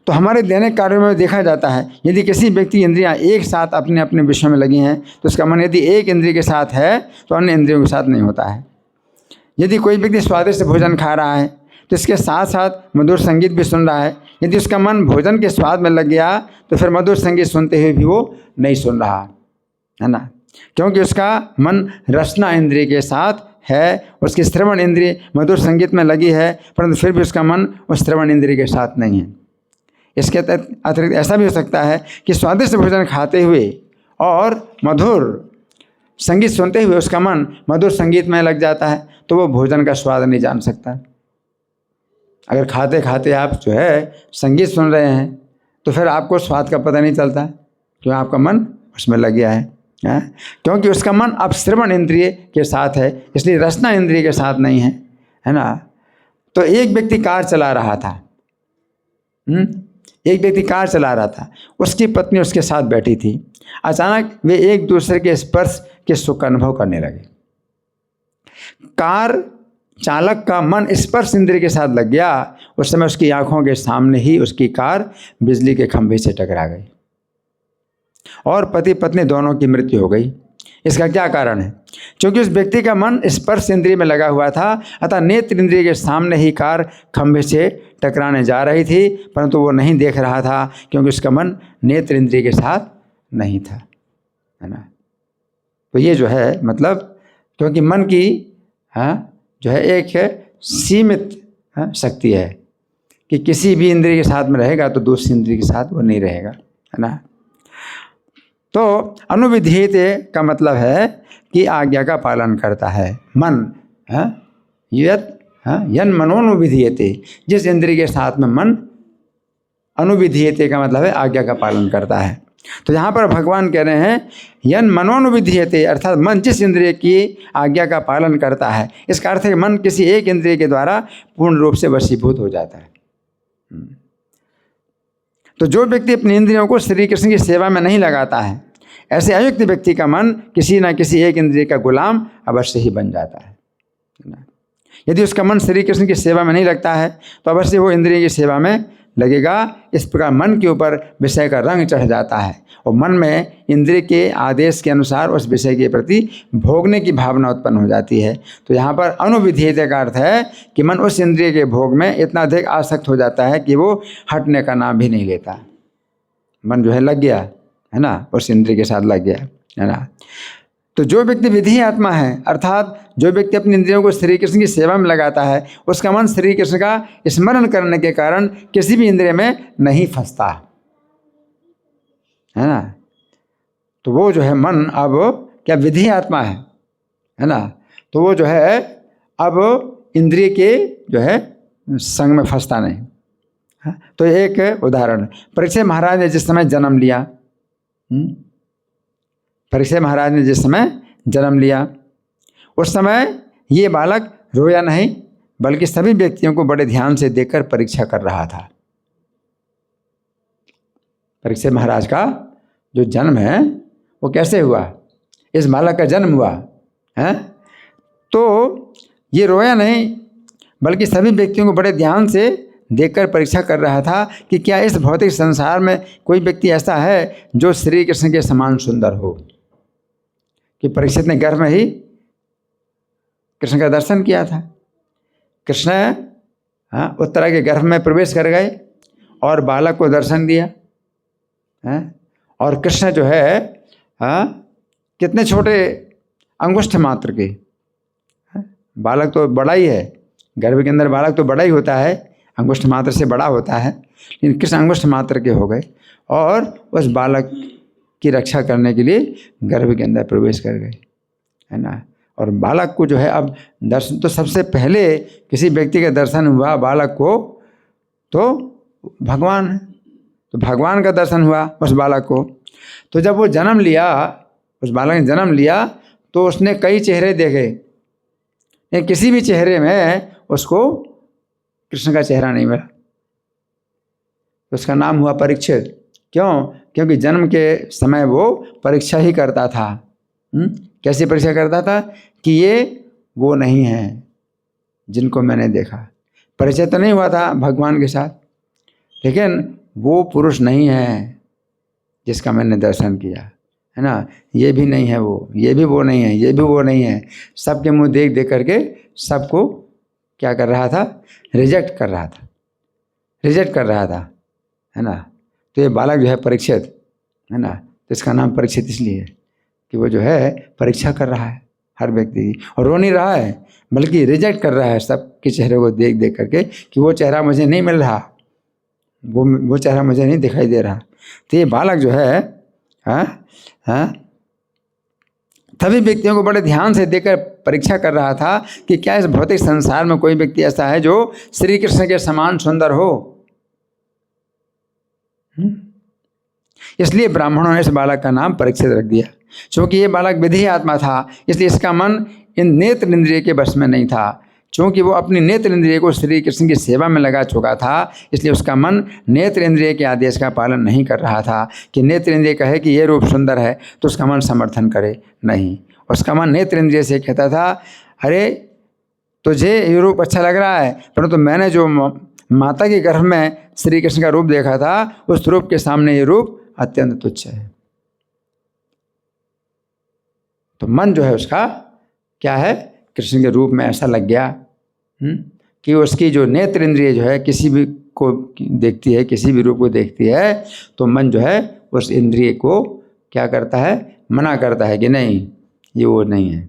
[SPEAKER 1] तो हमारे दैनिक कार्यों में देखा जाता है यदि किसी व्यक्ति इंद्रियां एक साथ अपने अपने विषयों में लगी हैं तो उसका मन यदि एक इंद्रिय के साथ है तो अन्य इंद्रियों के साथ नहीं होता है। यदि कोई व्यक्ति स्वादिष्ट भोजन खा रहा है तो इसके साथ साथ मधुर संगीत भी सुन रहा है। यदि उसका मन भोजन के स्वाद में लग गया तो फिर मधुर संगीत सुनते हुए भी वो नहीं सुन रहा है ना, क्योंकि उसका मन रसना इंद्रिय के साथ है। उसकी श्रवण इंद्रिय मधुर संगीत में लगी है परंतु फिर भी उसका मन उस श्रवण इंद्रिय के साथ नहीं है। इसके अतिरिक्त ऐसा भी हो सकता है कि स्वादिष्ट भोजन खाते हुए और मधुर संगीत सुनते हुए उसका मन मधुर संगीत में लग जाता है तो वो भोजन का स्वाद नहीं जान सकता। अगर खाते खाते आप जो है संगीत सुन रहे हैं तो फिर आपको स्वाद का पता नहीं चलता, क्यों? आपका मन उसमें लग गया है क्योंकि उसका मन अब श्रवण इंद्रिय के साथ है, इसलिए रसना इंद्रिय के साथ नहीं है ना। तो एक व्यक्ति कार चला रहा था, उसकी पत्नी उसके साथ बैठी थी। अचानक वे एक दूसरे के स्पर्श के सुख का अनुभव करने लगे। कार चालक का मन स्पर्श इंद्रिय के साथ लग गया। उस समय उसकी आंखों के सामने ही उसकी कार बिजली के खंभे से टकरा गई और पति पत्नी दोनों की मृत्यु हो गई। इसका क्या कारण है? क्योंकि उस व्यक्ति का मन स्पर्श इंद्रिय में लगा हुआ था, अतः नेत्र इंद्रिय के सामने ही कार खंभे से टकराने जा रही थी, परंतु वो नहीं देख रहा था क्योंकि उसका मन नेत्र इंद्रिय के साथ नहीं था, है ना। तो ये जो है मतलब क्योंकि मन की जो है एक सीमित शक्ति है कि किसी भी इंद्रिय के साथ में रहेगा तो दूसरी इंद्रिय के साथ वो नहीं रहेगा, है ना। तो अनुविधीयते का मतलब है कि आज्ञा का पालन करता है मन। यन मनोनुविधीयते, जिस इंद्रिय के साथ में मन अनुविधीयते का मतलब है आज्ञा का पालन करता है। तो यहाँ पर भगवान कह रहे हैं यन मनोनुविधीयते, अर्थात मन जिस इंद्रिय की आज्ञा का पालन करता है। इसका अर्थ है कि मन किसी एक इंद्रिय के द्वारा पूर्ण रूप से वशीभूत हो जाता है। तो जो व्यक्ति अपनी इंद्रियों को श्री कृष्ण की सेवा में नहीं लगाता है, ऐसे अयुक्त व्यक्ति का मन किसी न किसी एक इंद्रिय का गुलाम अवश्य ही बन जाता है। यदि उसका मन श्री कृष्ण की सेवा में नहीं लगता है तो अवश्य वो इंद्रिय की सेवा में लगेगा। इस प्रकार मन के ऊपर विषय का रंग चढ़ जाता है और मन में इंद्रिय के आदेश के अनुसार उस विषय के प्रति भोगने की भावना उत्पन्न हो जाती है। तो यहाँ पर अनुविधीयते का अर्थ है कि मन उस इंद्रिय के भोग में इतना अधिक आसक्त हो जाता है कि वो हटने का नाम भी नहीं लेता। मन जो है लग गया, है ना, उस इंद्रिय के साथ लग गया, है ना। तो जो व्यक्ति विधि आत्मा है, अर्थात जो व्यक्ति अपनी इंद्रियों को श्री कृष्ण की सेवा में लगाता है, उसका मन श्री कृष्ण का स्मरण करने के कारण किसी भी इंद्रिय में नहीं फंसता, है ना। तो वो जो है मन अब क्या विधि आत्मा है ना। तो वो जो है अब इंद्रिय के जो है संग में फंसता नहीं। तो एक उदाहरण, परीक्षित महाराज ने जिस समय जन्म लिया, परीक्षित महाराज ने जिस समय जन्म लिया उस समय ये बालक रोया नहीं, बल्कि सभी व्यक्तियों को बड़े ध्यान से देखकर परीक्षा कर रहा था। परीक्षित महाराज का जो जन्म है वो कैसे हुआ, इस बालक का जन्म हुआ है। तो ये रोया नहीं, बल्कि सभी व्यक्तियों को बड़े ध्यान से देखकर परीक्षा कर रहा था कि क्या इस भौतिक संसार में कोई व्यक्ति ऐसा है जो श्री कृष्ण के समान सुंदर हो। कि परीक्षित ने गर्भ में ही कृष्ण का दर्शन किया था। कृष्ण उत्तरा के गर्भ में प्रवेश कर गए और बालक को दर्शन दिया, और कृष्ण जो है कितने छोटे अंगुष्ठ मात्र के, बालक तो बड़ा ही है, गर्भ के अंदर बालक तो बड़ा ही होता है, अंगुष्ठ मात्र से बड़ा होता है, लेकिन कृष्ण अंगुष्ठ मात्र के हो गए और उस बालक की रक्षा करने के लिए गर्भ के अंदर प्रवेश कर गए, है ना। और बालक को जो है अब दर्शन, तो सबसे पहले किसी व्यक्ति का दर्शन हुआ बालक को तो भगवान है, तो भगवान का दर्शन हुआ उस बालक को। तो जब वो जन्म लिया, उस बालक ने जन्म लिया, तो उसने कई चेहरे देखे, किसी भी चेहरे में उसको कृष्ण का चेहरा नहीं मिला। उसका नाम हुआ परीक्षित। क्यों? क्योंकि जन्म के समय वो परीक्षा ही करता था। कैसी परीक्षा करता था कि ये वो नहीं है जिनको मैंने देखा। परिचय तो नहीं हुआ था भगवान के साथ, लेकिन वो पुरुष नहीं है जिसका मैंने दर्शन किया, है ना। ये भी नहीं है वो, ये भी वो नहीं है, ये भी वो नहीं है। सबके मुंह देख देख करके सबको क्या कर रहा था, रिजेक्ट कर रहा था, रिजेक्ट कर रहा था, है ना। तो ये बालक जो है परीक्षित, है ना, तो इसका नाम परीक्षित इसलिए कि वो जो है परीक्षा कर रहा है हर व्यक्ति की, और रो नहीं रहा है बल्कि रिजेक्ट कर रहा है सबके चेहरे को देख देख करके कि वो चेहरा मुझे नहीं मिल रहा, वो चेहरा मुझे नहीं दिखाई दे रहा। तो ये बालक जो है सभी व्यक्तियों को बड़े ध्यान से देखकर परीक्षा कर रहा था कि क्या इस भौतिक संसार में कोई व्यक्ति ऐसा है जो श्री कृष्ण के समान सुंदर हो। इसलिए ब्राह्मणों ने इस बालक का नाम परीक्षित रख दिया। क्योंकि ये बालक विधि आत्मा था, इसलिए इसका मन इन नेत्र इंद्रिय के वश में नहीं था। क्योंकि वो अपनी नेत्र इंद्रिय को श्री कृष्ण की सेवा में लगा चुका था, इसलिए उसका मन नेत्र इंद्रिय के आदेश का पालन नहीं कर रहा था कि नेत्र इंद्रिय कहे कि ये रूप सुंदर है तो उसका मन समर्थन करे, नहीं। उसका मन नेत्र इंद्रिय से कहता था, अरे तुझे ये रूप अच्छा लग रहा है, परंतु मैंने जो माता के गर्भ में श्री कृष्ण का रूप देखा था, उस रूप के सामने ये रूप अत्यंत तुच्छ है। तो मन जो है उसका क्या है, कृष्ण के रूप में ऐसा लग गया कि उसकी जो नेत्र इंद्रिय जो है किसी भी को देखती है, किसी भी रूप को देखती है, तो मन जो है उस इंद्रिय को क्या करता है, मना करता है कि नहीं ये वो नहीं है,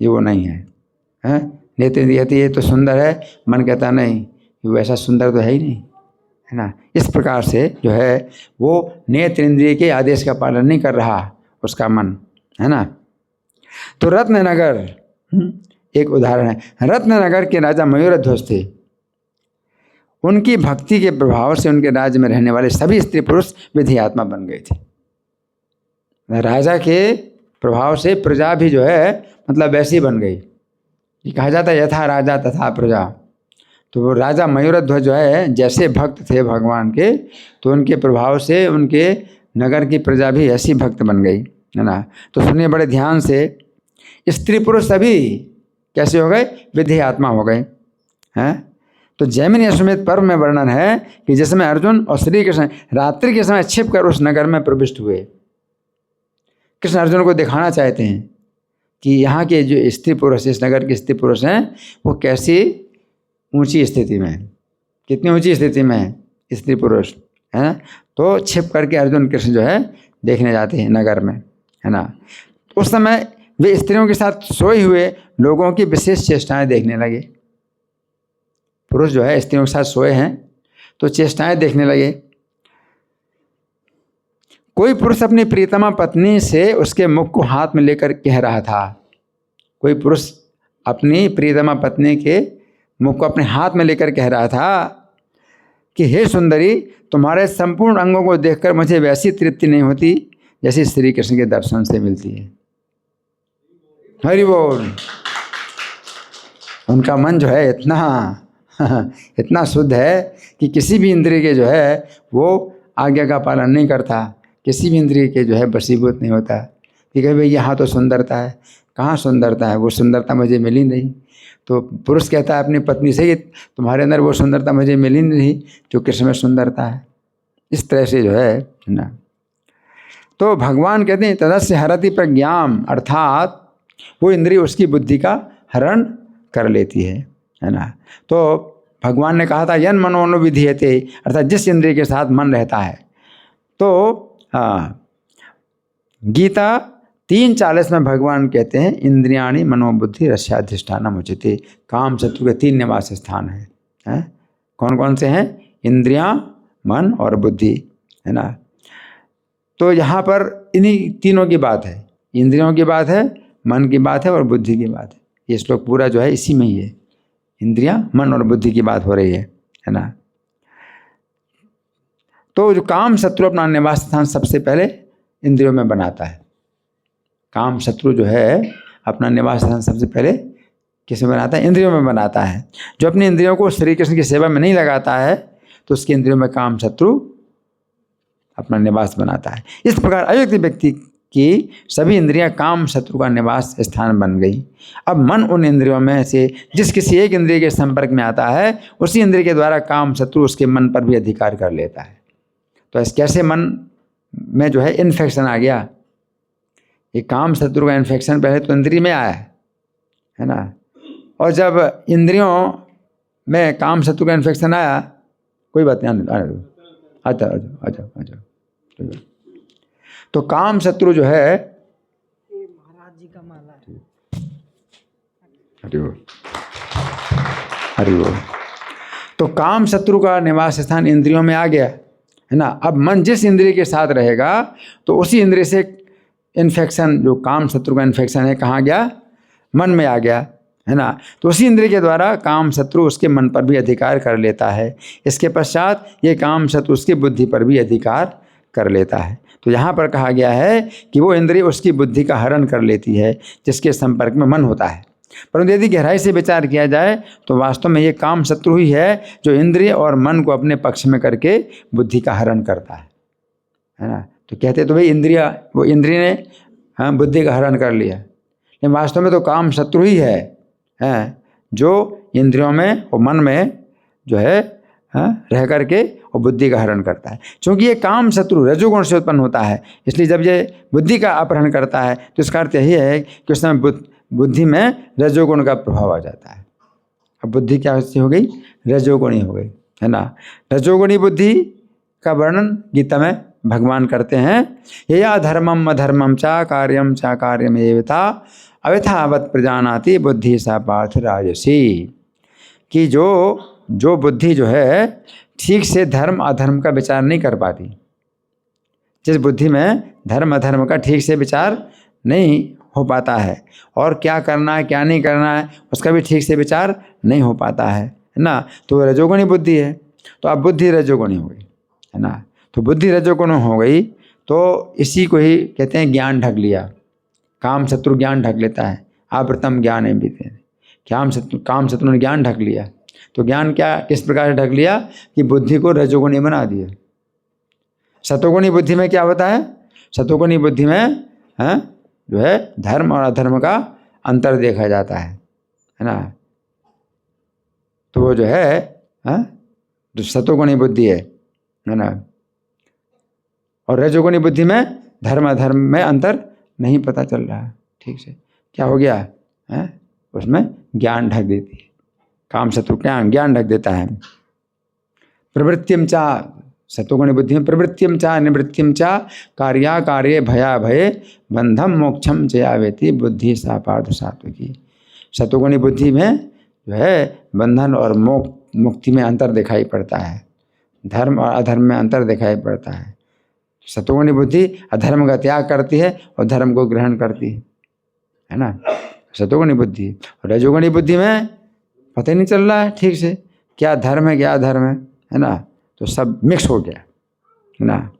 [SPEAKER 1] ये वो नहीं है, नेत्र इंद्रिय कहती है ये तो सुंदर है, मन कहता नहीं वैसा सुंदर तो है ही नहीं, है ना। इस प्रकार से जो है वो नेत्र इंद्रिय के आदेश का पालन नहीं कर रहा उसका मन, है ना। तो रत्ननगर एक उदाहरण है। रत्ननगर के राजा मयूरध्वज थे। उनकी भक्ति के प्रभाव से उनके राज्य में रहने वाले सभी स्त्री पुरुष विधियात्मा बन गए थे। राजा के प्रभाव से प्रजा भी जो है मतलब वैसी बन गई। ये कहा जाता है यथा राजा तथा प्रजा। तो वो राजा मयूरध्वज जो है जैसे भक्त थे भगवान के, तो उनके प्रभाव से उनके नगर की प्रजा भी ऐसी भक्त बन गई, है ना। तो सुनिए बड़े ध्यान से, स्त्री पुरुष सभी कैसे हो गए? विधि आत्मा हो गए हैं। तो जैमिनी अश्वमेध पर्व में वर्णन है कि जिसमें अर्जुन और श्री कृष्ण रात्रि के समय छिपकर उस नगर में प्रविष्ट हुए। कृष्ण अर्जुन को दिखाना चाहते हैं कि यहाँ के जो स्त्री पुरुष, इस नगर के स्त्री पुरुष हैं, वो कैसी ऊंची स्थिति में है, कितनी ऊंची स्थिति में है स्त्री पुरुष, है ना। तो छिप करके अर्जुन कृष्ण जो है देखने जाते हैं नगर में, है ना। उस समय वे स्त्रियों के साथ सोए हुए लोगों की विशेष चेष्टाएं देखने लगे। पुरुष जो है स्त्रियों के साथ सोए हैं तो चेष्टाएं देखने लगे। कोई पुरुष अपनी प्रियतमा पत्नी से उसके मुख को हाथ में लेकर कह रहा था। कोई पुरुष अपनी प्रियतमा पत्नी के मुख को अपने हाथ में लेकर कह रहा था कि हे सुंदरी, तुम्हारे संपूर्ण अंगों को देखकर मुझे वैसी तृप्ति नहीं होती जैसी श्री कृष्ण के दर्शन से मिलती है। हरि बोल। उनका मन जो है इतना शुद्ध है कि किसी भी इंद्रिय के जो है वो आज्ञा का पालन नहीं करता, किसी भी इंद्रिय के जो है वशीभूत नहीं होता कि भाई यहाँ तो सुंदरता है, कहाँ सुंदरता है, वो सुंदरता मुझे मिली नहीं। तो पुरुष कहता है अपनी पत्नी से कि तुम्हारे अंदर वो सुंदरता मुझे मिली नहीं जो कृष्ण में सुंदरता है। इस तरह से जो है ना। तो भगवान कहते हैं तदस्य हरति प्रज्ञाम, अर्थात वो इंद्रिय उसकी बुद्धि का हरण कर लेती है ना। तो भगवान ने कहा था यन मनोनु विधीयते, अर्थात जिस इंद्रिय के साथ मन रहता है। तो गीता 3:40 में भगवान कहते हैं इंद्रियाणि मनोबुद्धि रस्याधिष्ठानम उच्यते। काम शत्रु के 3 निवास स्थान हैं। कौन कौन से हैं? इंद्रियां, मन और बुद्धि, है ना। तो यहाँ पर इन्हीं तीनों की बात है, इंद्रियों की बात है, मन की बात है और बुद्धि की बात है। ये श्लोक पूरा जो है इसी में ही है, इंद्रियां, मन और बुद्धि की बात हो रही है ना। तो जो काम शत्रु अपना निवास स्थान सबसे पहले इंद्रियों में बनाता है। काम शत्रु जो है अपना निवास स्थान सबसे पहले किस में बनाता है? इंद्रियों में बनाता है। जो अपनी इंद्रियों को श्री कृष्ण की सेवा में नहीं लगाता है तो उसकी इंद्रियों में काम शत्रु अपना निवास बनाता है। इस प्रकार अयुक्त व्यक्ति की सभी इंद्रियां काम शत्रु का निवास स्थान बन गई। अब मन उन इंद्रियों में से जिस किसी एक इंद्रिय के संपर्क में आता है उसी इंद्रिय के द्वारा काम शत्रु उसके मन पर भी अधिकार कर लेता है। तो ऐसे कैसे मन में जो है इन्फेक्शन आ गया? ये काम शत्रु का इन्फेक्शन पहले तो इंद्रिय में आया है ना। और जब इंद्रियों में काम शत्रु का इन्फेक्शन आया, कोई बात नहीं, अच्छा। तो काम शत्रु जो है
[SPEAKER 2] महाराज जी का माला है।
[SPEAKER 1] हरि बोल। तो काम शत्रु का निवास स्थान इंद्रियों में आ गया, है ना। अब मन जिस इंद्रिय के साथ रहेगा तो उसी इंद्रिय से इन्फेक्शन, जो काम शत्रु का इन्फेक्शन है, कहाँ गया? मन में आ गया, है ना। तो उसी इंद्रिय के द्वारा काम शत्रु उसके मन पर भी अधिकार कर लेता है। इसके पश्चात ये काम शत्रु उसकी बुद्धि पर भी अधिकार कर लेता है। तो यहाँ पर कहा गया है कि वो इंद्रिय उसकी बुद्धि का हरण कर लेती है जिसके संपर्क में मन होता है। परंतु यदि गहराई से विचार किया जाए तो वास्तव में ये काम शत्रु ही है जो इंद्रिय और मन को अपने पक्ष में करके बुद्धि का हरण करता है ना। तो कहते तो भाई इंद्रिय, वो इंद्रिय ने बुद्धि का हरण कर लिया, लेकिन वास्तव में तो काम शत्रु ही है जो इंद्रियों में और मन में जो है रह करके और बुद्धि का हरण करता है। क्योंकि ये काम शत्रु रजोगुण से उत्पन्न होता है, इसलिए जब ये बुद्धि का अपहरण करता है तो इसका अर्थ यही है कि उस समय बुद्धि में रजोगुण का प्रभाव आ जाता है। अब बुद्धि क्या हो गई? रजोगुणी हो गई, है ना। रजोगुणी बुद्धि का वर्णन गीता में भगवान करते हैं। या धर्मम अधर्मम चा कार्यम एवता अयथावत प्रजानाति बुद्धि सा पार्थ राजसी, कि जो बुद्धि जो है ठीक से धर्म अधर्म का विचार नहीं कर पाती, जिस बुद्धि में धर्म अधर्म का ठीक से विचार नहीं हो पाता है और क्या करना है क्या नहीं करना है उसका भी ठीक से विचार नहीं हो पाता है ना, तो वो रजोगुणी बुद्धि है। तो अब बुद्धि रजोगुणी हो गई है ना, तो बुद्धि रजोगुणी हो गई तो इसी को ही कहते हैं ज्ञान ढक लिया, काम शत्रु ज्ञान ढक लेता है, आवृतम ज्ञान है बीते, काम शत्रु ने ज्ञान ढक लिया। तो ज्ञान क्या किस प्रकार से ढक लिया कि बुद्धि को रजोगुणी बना दिया। सतोगुणी बुद्धि में क्या होता है, सतोगुणी बुद्धि में जो है धर्म और अधर्म का अंतर देखा जाता है ना, तो वो जो है जो सतोगुणी बुद्धि है ना, और रजोगुणी बुद्धि में धर्म अधर्म में अंतर नहीं पता चल रहा है ठीक से, क्या हो गया है उसमें ज्ञान ढक देती है, काम शत्रु क्या ज्ञान ढक देता है। प्रवृत्तिम चा, सतोगुणी बुद्धि में प्रवृत्तिम चा निवृत्तिम चा कार्या कार्ये भया भये बंधम मोक्षम जयावेति बुद्धि सा पार्थ सात्विकी। सतोगुणी बुद्धि में जो है बंधन और मुक्ति में अंतर दिखाई पड़ता है, धर्म और अधर्म में अंतर दिखाई पड़ता है। सतोगुणी बुद्धि अधर्म का त्याग करती है और धर्म को ग्रहण करती है ना, सतोगुणी बुद्धि। और रजोगुणी बुद्धि में पता ही नहीं चल रहा है ठीक से क्या धर्म है क्या अधर्म है ना, तो सब मिक्स हो गया है ना।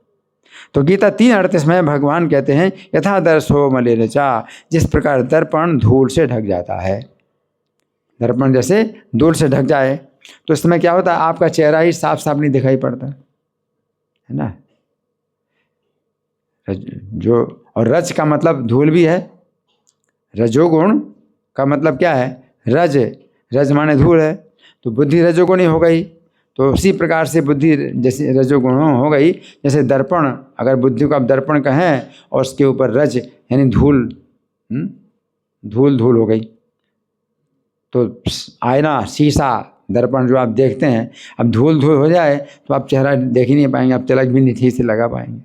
[SPEAKER 1] तो गीता 3:38 में भगवान कहते हैं यथा दर्शो मलिन चा, जिस प्रकार दर्पण धूल से ढक जाता है, दर्पण जैसे धूल से ढक जाए तो इस समय क्या होता है आपका चेहरा ही साफ साफ नहीं दिखाई पड़ता है ना। जो और रज का मतलब धूल भी है, रजोगुण का मतलब क्या है रज, रज माने धूल है, तो बुद्धि रजोगुणी हो गई। तो उसी प्रकार से बुद्धि जैसे रजोगुण हो गई, जैसे दर्पण, अगर बुद्धि को आप दर्पण कहें और उसके ऊपर रज यानी धूल, धूल धूल हो गई। तो आईना शीशा दर्पण जो आप देखते हैं, अब धूल धूल हो जाए तो आप चेहरा देख ही नहीं पाएंगे, आप तिलक भी नहीं ठीक से लगा पाएंगे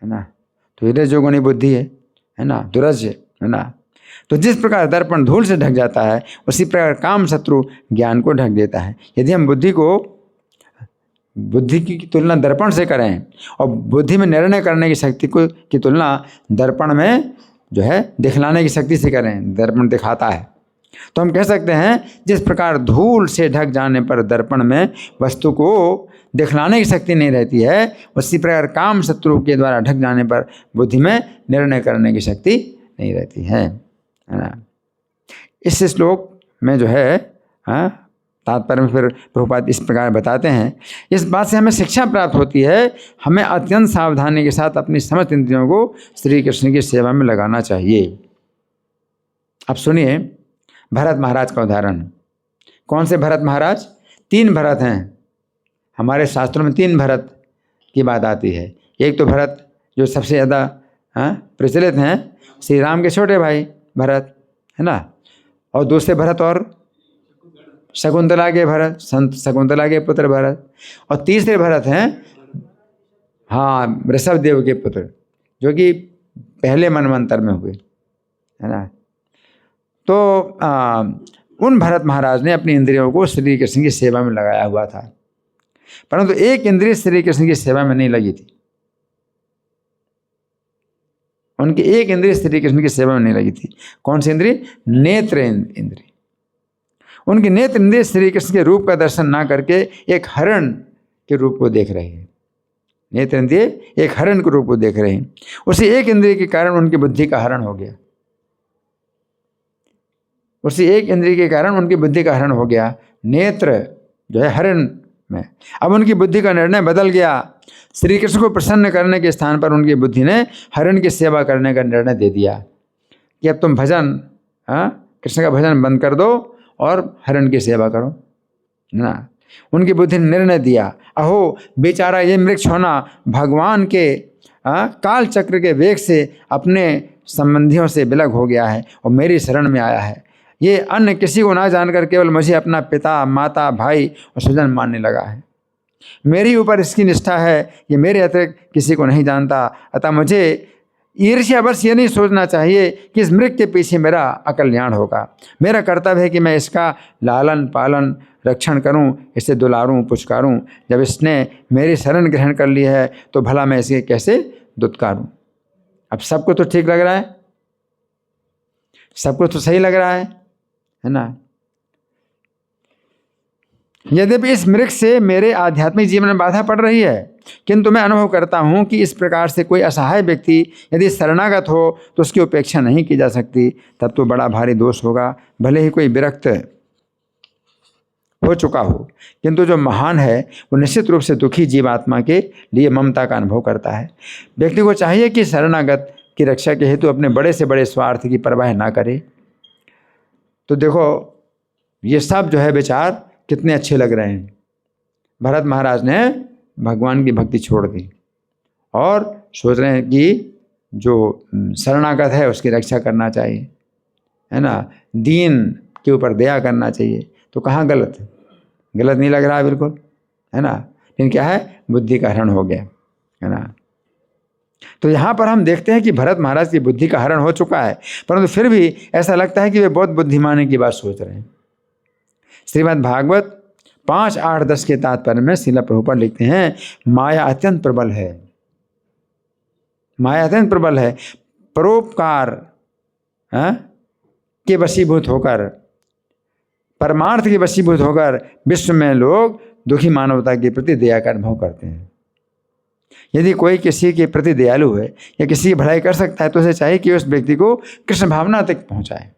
[SPEAKER 1] है ना। तो ये रजोगुणी बुद्धि है ना, दुरज है ना। तो जिस प्रकार दर्पण धूल से ढक जाता है उसी प्रकार काम शत्रु ज्ञान को ढक देता है। यदि हम बुद्धि की तुलना दर्पण से करें और बुद्धि में निर्णय करने की शक्ति की तुलना दर्पण में जो है दिखलाने की शक्ति से करें, दर्पण दिखाता है, तो हम कह सकते हैं जिस प्रकार धूल से ढक जाने पर दर्पण में वस्तु को दिखलाने की शक्ति नहीं रहती है, उसी प्रकार काम शत्रु के द्वारा ढक जाने पर बुद्धि में निर्णय करने की शक्ति नहीं रहती है ना। इस श्लोक में जो है तात्पर्य में फिर प्रभुपाद इस प्रकार बताते हैं, इस बात से हमें शिक्षा प्राप्त होती है, हमें अत्यंत सावधानी के साथ अपनी समस्त इंद्रियों को श्री कृष्ण की सेवा में लगाना चाहिए। अब सुनिए भरत महाराज का उदाहरण। कौन से भरत महाराज? 3 भरत हैं हमारे शास्त्रों में, 3 भरत की बात आती है। एक तो भरत जो सबसे ज़्यादा प्रचलित हैं, श्री राम के छोटे भाई भरत है ना, और दूसरे भरत और शकुंतला के भरत, संत शकुंतला के पुत्र भरत, और तीसरे भरत हैं ऋषभदेव के पुत्र जो कि पहले मनवंतर में हुए है ना। तो उन भरत महाराज ने अपनी इंद्रियों को श्री कृष्ण की सेवा में लगाया हुआ था, परंतु एक इंद्रिय श्री कृष्ण की सेवा में नहीं लगी थी। उनकी एक इंद्रिय श्री कृष्ण की सेवा में नहीं लगी थी। कौन सी इंद्रिय? नेत्र इंद्रिय। उनकी नेत्र इंद्रिय श्री कृष्ण के रूप का दर्शन ना करके एक हरण के रूप को देख रहे हैं। नेत्र इंद्रिय एक हरण के रूप को देख रहे हैं। उसी एक इंद्रिय के कारण उनकी बुद्धि का हरण हो गया। उसी एक इंद्रिय के कारण उनकी बुद्धि का हरण हो गया, नेत्र जो है हरण में। अब उनकी बुद्धि का निर्णय बदल गया। श्री कृष्ण को प्रसन्न करने के स्थान पर उनकी बुद्धि ने हरण की सेवा करने का निर्णय दे दिया कि अब तुम भजन कृष्ण का भजन बंद कर दो और हरण की सेवा करो ना। उनकी बुद्धि ने निर्णय दिया, अहो बेचारा ये मृक्ष होना भगवान के काल चक्र के वेग से अपने संबंधियों से विलग हो गया है और मेरी शरण में आया है। ये अन्य किसी को ना जानकर केवल मुझे अपना पिता माता भाई और स्वजन मानने लगा है। मेरी ऊपर इसकी निष्ठा है, ये मेरे अतिरिक्त किसी को नहीं जानता, अतः मुझे ईर्ष्यावश ये नहीं सोचना चाहिए कि इस मृग के पीछे मेरा अकल्याण होगा। मेरा कर्तव्य है कि मैं इसका लालन पालन रक्षण करूं, इसे दुलारूं पुचकारूं। जब इसने मेरी शरण ग्रहण कर ली है तो भला मैं इसे कैसे दुत्कारूं। अब सबको तो ठीक लग रहा है, सबको तो सही लग रहा है ना। यद्यपि इस मृग से मेरे आध्यात्मिक जीवन में बाधा पड़ रही है, किंतु मैं अनुभव करता हूँ कि इस प्रकार से कोई असहाय व्यक्ति यदि शरणागत हो तो उसकी उपेक्षा नहीं की जा सकती। तब तो बड़ा भारी दोष होगा। भले ही कोई विरक्त हो चुका हो, किंतु जो महान है वो निश्चित रूप से दुखी जीवात्मा के लिए ममता का अनुभव करता है। व्यक्ति को चाहिए कि शरणागत की रक्षा के हेतु अपने बड़े से बड़े स्वार्थ की परवाह ना करे। तो देखो ये सब जो है विचार कितने अच्छे लग रहे हैं। भरत महाराज ने भगवान की भक्ति छोड़ दी और सोच रहे हैं कि जो शरणागत है उसकी रक्षा करना चाहिए, है ना, दीन के ऊपर दया करना चाहिए। तो कहाँ गलत है? गलत नहीं लग रहा है बिल्कुल, है ना। लेकिन क्या है, बुद्धि का हरण हो गया, है ना। तो यहाँ पर हम देखते हैं कि भरत महाराज की बुद्धि का हरण हो चुका है, परंतु फिर भी ऐसा लगता है कि वे बहुत बुद्धिमानी की बात सोच रहे हैं। श्रीमद् भागवत 5.8-10 के तात्पर्य में श्रील प्रभुपाद लिखते हैं, माया अत्यंत प्रबल है। माया अत्यंत प्रबल है। परोपकार के वशीभूत होकर, परमार्थ के वशीभूत होकर विश्व में लोग दुखी मानवता के प्रति दया का अनुभव करते हैं। यदि कोई किसी के प्रति दयालु है या किसी की भलाई कर सकता है तो उसे चाहिए कि उस व्यक्ति को कृष्ण भावना तक पहुंचाए।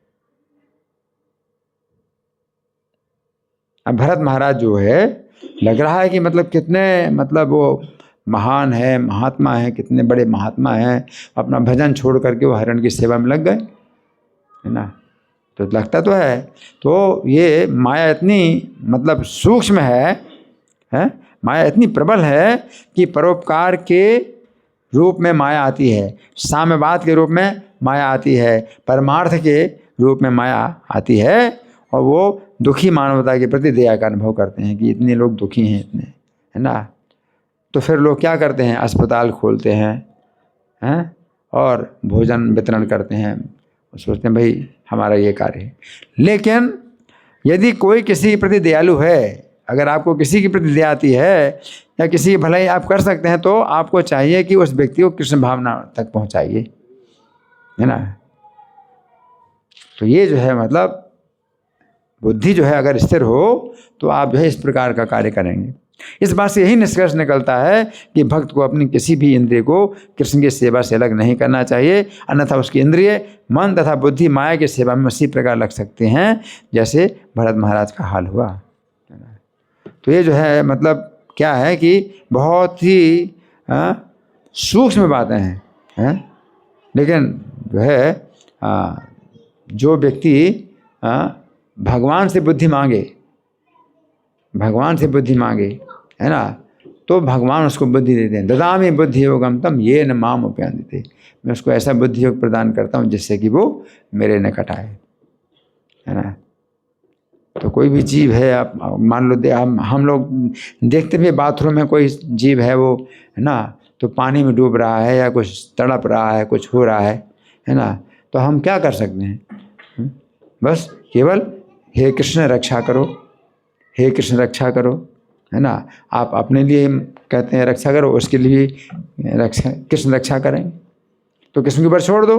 [SPEAKER 1] अब भरत महाराज जो है, लग रहा है कि मतलब कितने मतलब वो महान है, महात्मा है, कितने बड़े महात्मा हैं, अपना भजन छोड़ करके वो हरण की सेवा में लग गए, है ना। तो लगता तो है। तो ये माया इतनी मतलब सूक्ष्म है, माया इतनी प्रबल है कि परोपकार के रूप में माया आती है, साम्यवाद के रूप में माया आती है, परमार्थ के रूप में माया आती है, और वो दुखी मानवता के प्रति दया का अनुभव करते हैं कि इतने लोग दुखी हैं, इतने, है ना। तो फिर लोग क्या करते हैं, अस्पताल खोलते हैं और भोजन वितरण करते हैं, सोचते हैं भाई हमारा ये कार्य है। लेकिन यदि कोई किसी के प्रति दयालु है, अगर आपको किसी के प्रति दया आती है या किसी की भलाई आप कर सकते हैं, तो आपको चाहिए कि उस व्यक्ति को कृष्ण भावना तक पहुंचाइए, है ना। तो ये जो है मतलब बुद्धि जो है अगर स्थिर हो तो आप जो है इस प्रकार का कार्य करेंगे। इस बात से यही निष्कर्ष निकलता है कि भक्त को अपनी किसी भी इंद्रिय को कृष्ण की सेवा से अलग नहीं करना चाहिए, अन्यथा उसकी इंद्रिय, मन तथा बुद्धि माया की सेवा में उसी प्रकार लग सकते हैं जैसे भरत महाराज का हाल हुआ। तो ये जो है मतलब क्या है कि बहुत ही सूक्ष्म बातें हैं, लेकिन जो है जो व्यक्ति भगवान से बुद्धि मांगे, भगवान से बुद्धि मांगे, है ना, तो भगवान उसको बुद्धि देते हैं। ददामि बुद्धि योगम तम ये न माम उपयान्ति। मैं उसको ऐसा बुद्धि योग प्रदान करता हूँ जिससे कि वो मेरे निकट आए, है ना। तो कोई भी जीव है, आप मान लो हम लोग देखते भी बाथरूम में कोई जीव है वो, है ना, तो पानी में डूब रहा है या कुछ तड़प रहा है, कुछ हो रहा है ना, तो हम क्या कर सकते हैं? बस केवल हे कृष्ण रक्षा करो, हे कृष्ण रक्षा करो, है ना। आप अपने लिए कहते हैं रक्षा करो, उसके लिए रक्षा कृष्ण रक्षा करें, तो कृष्ण के ऊपर छोड़ दो,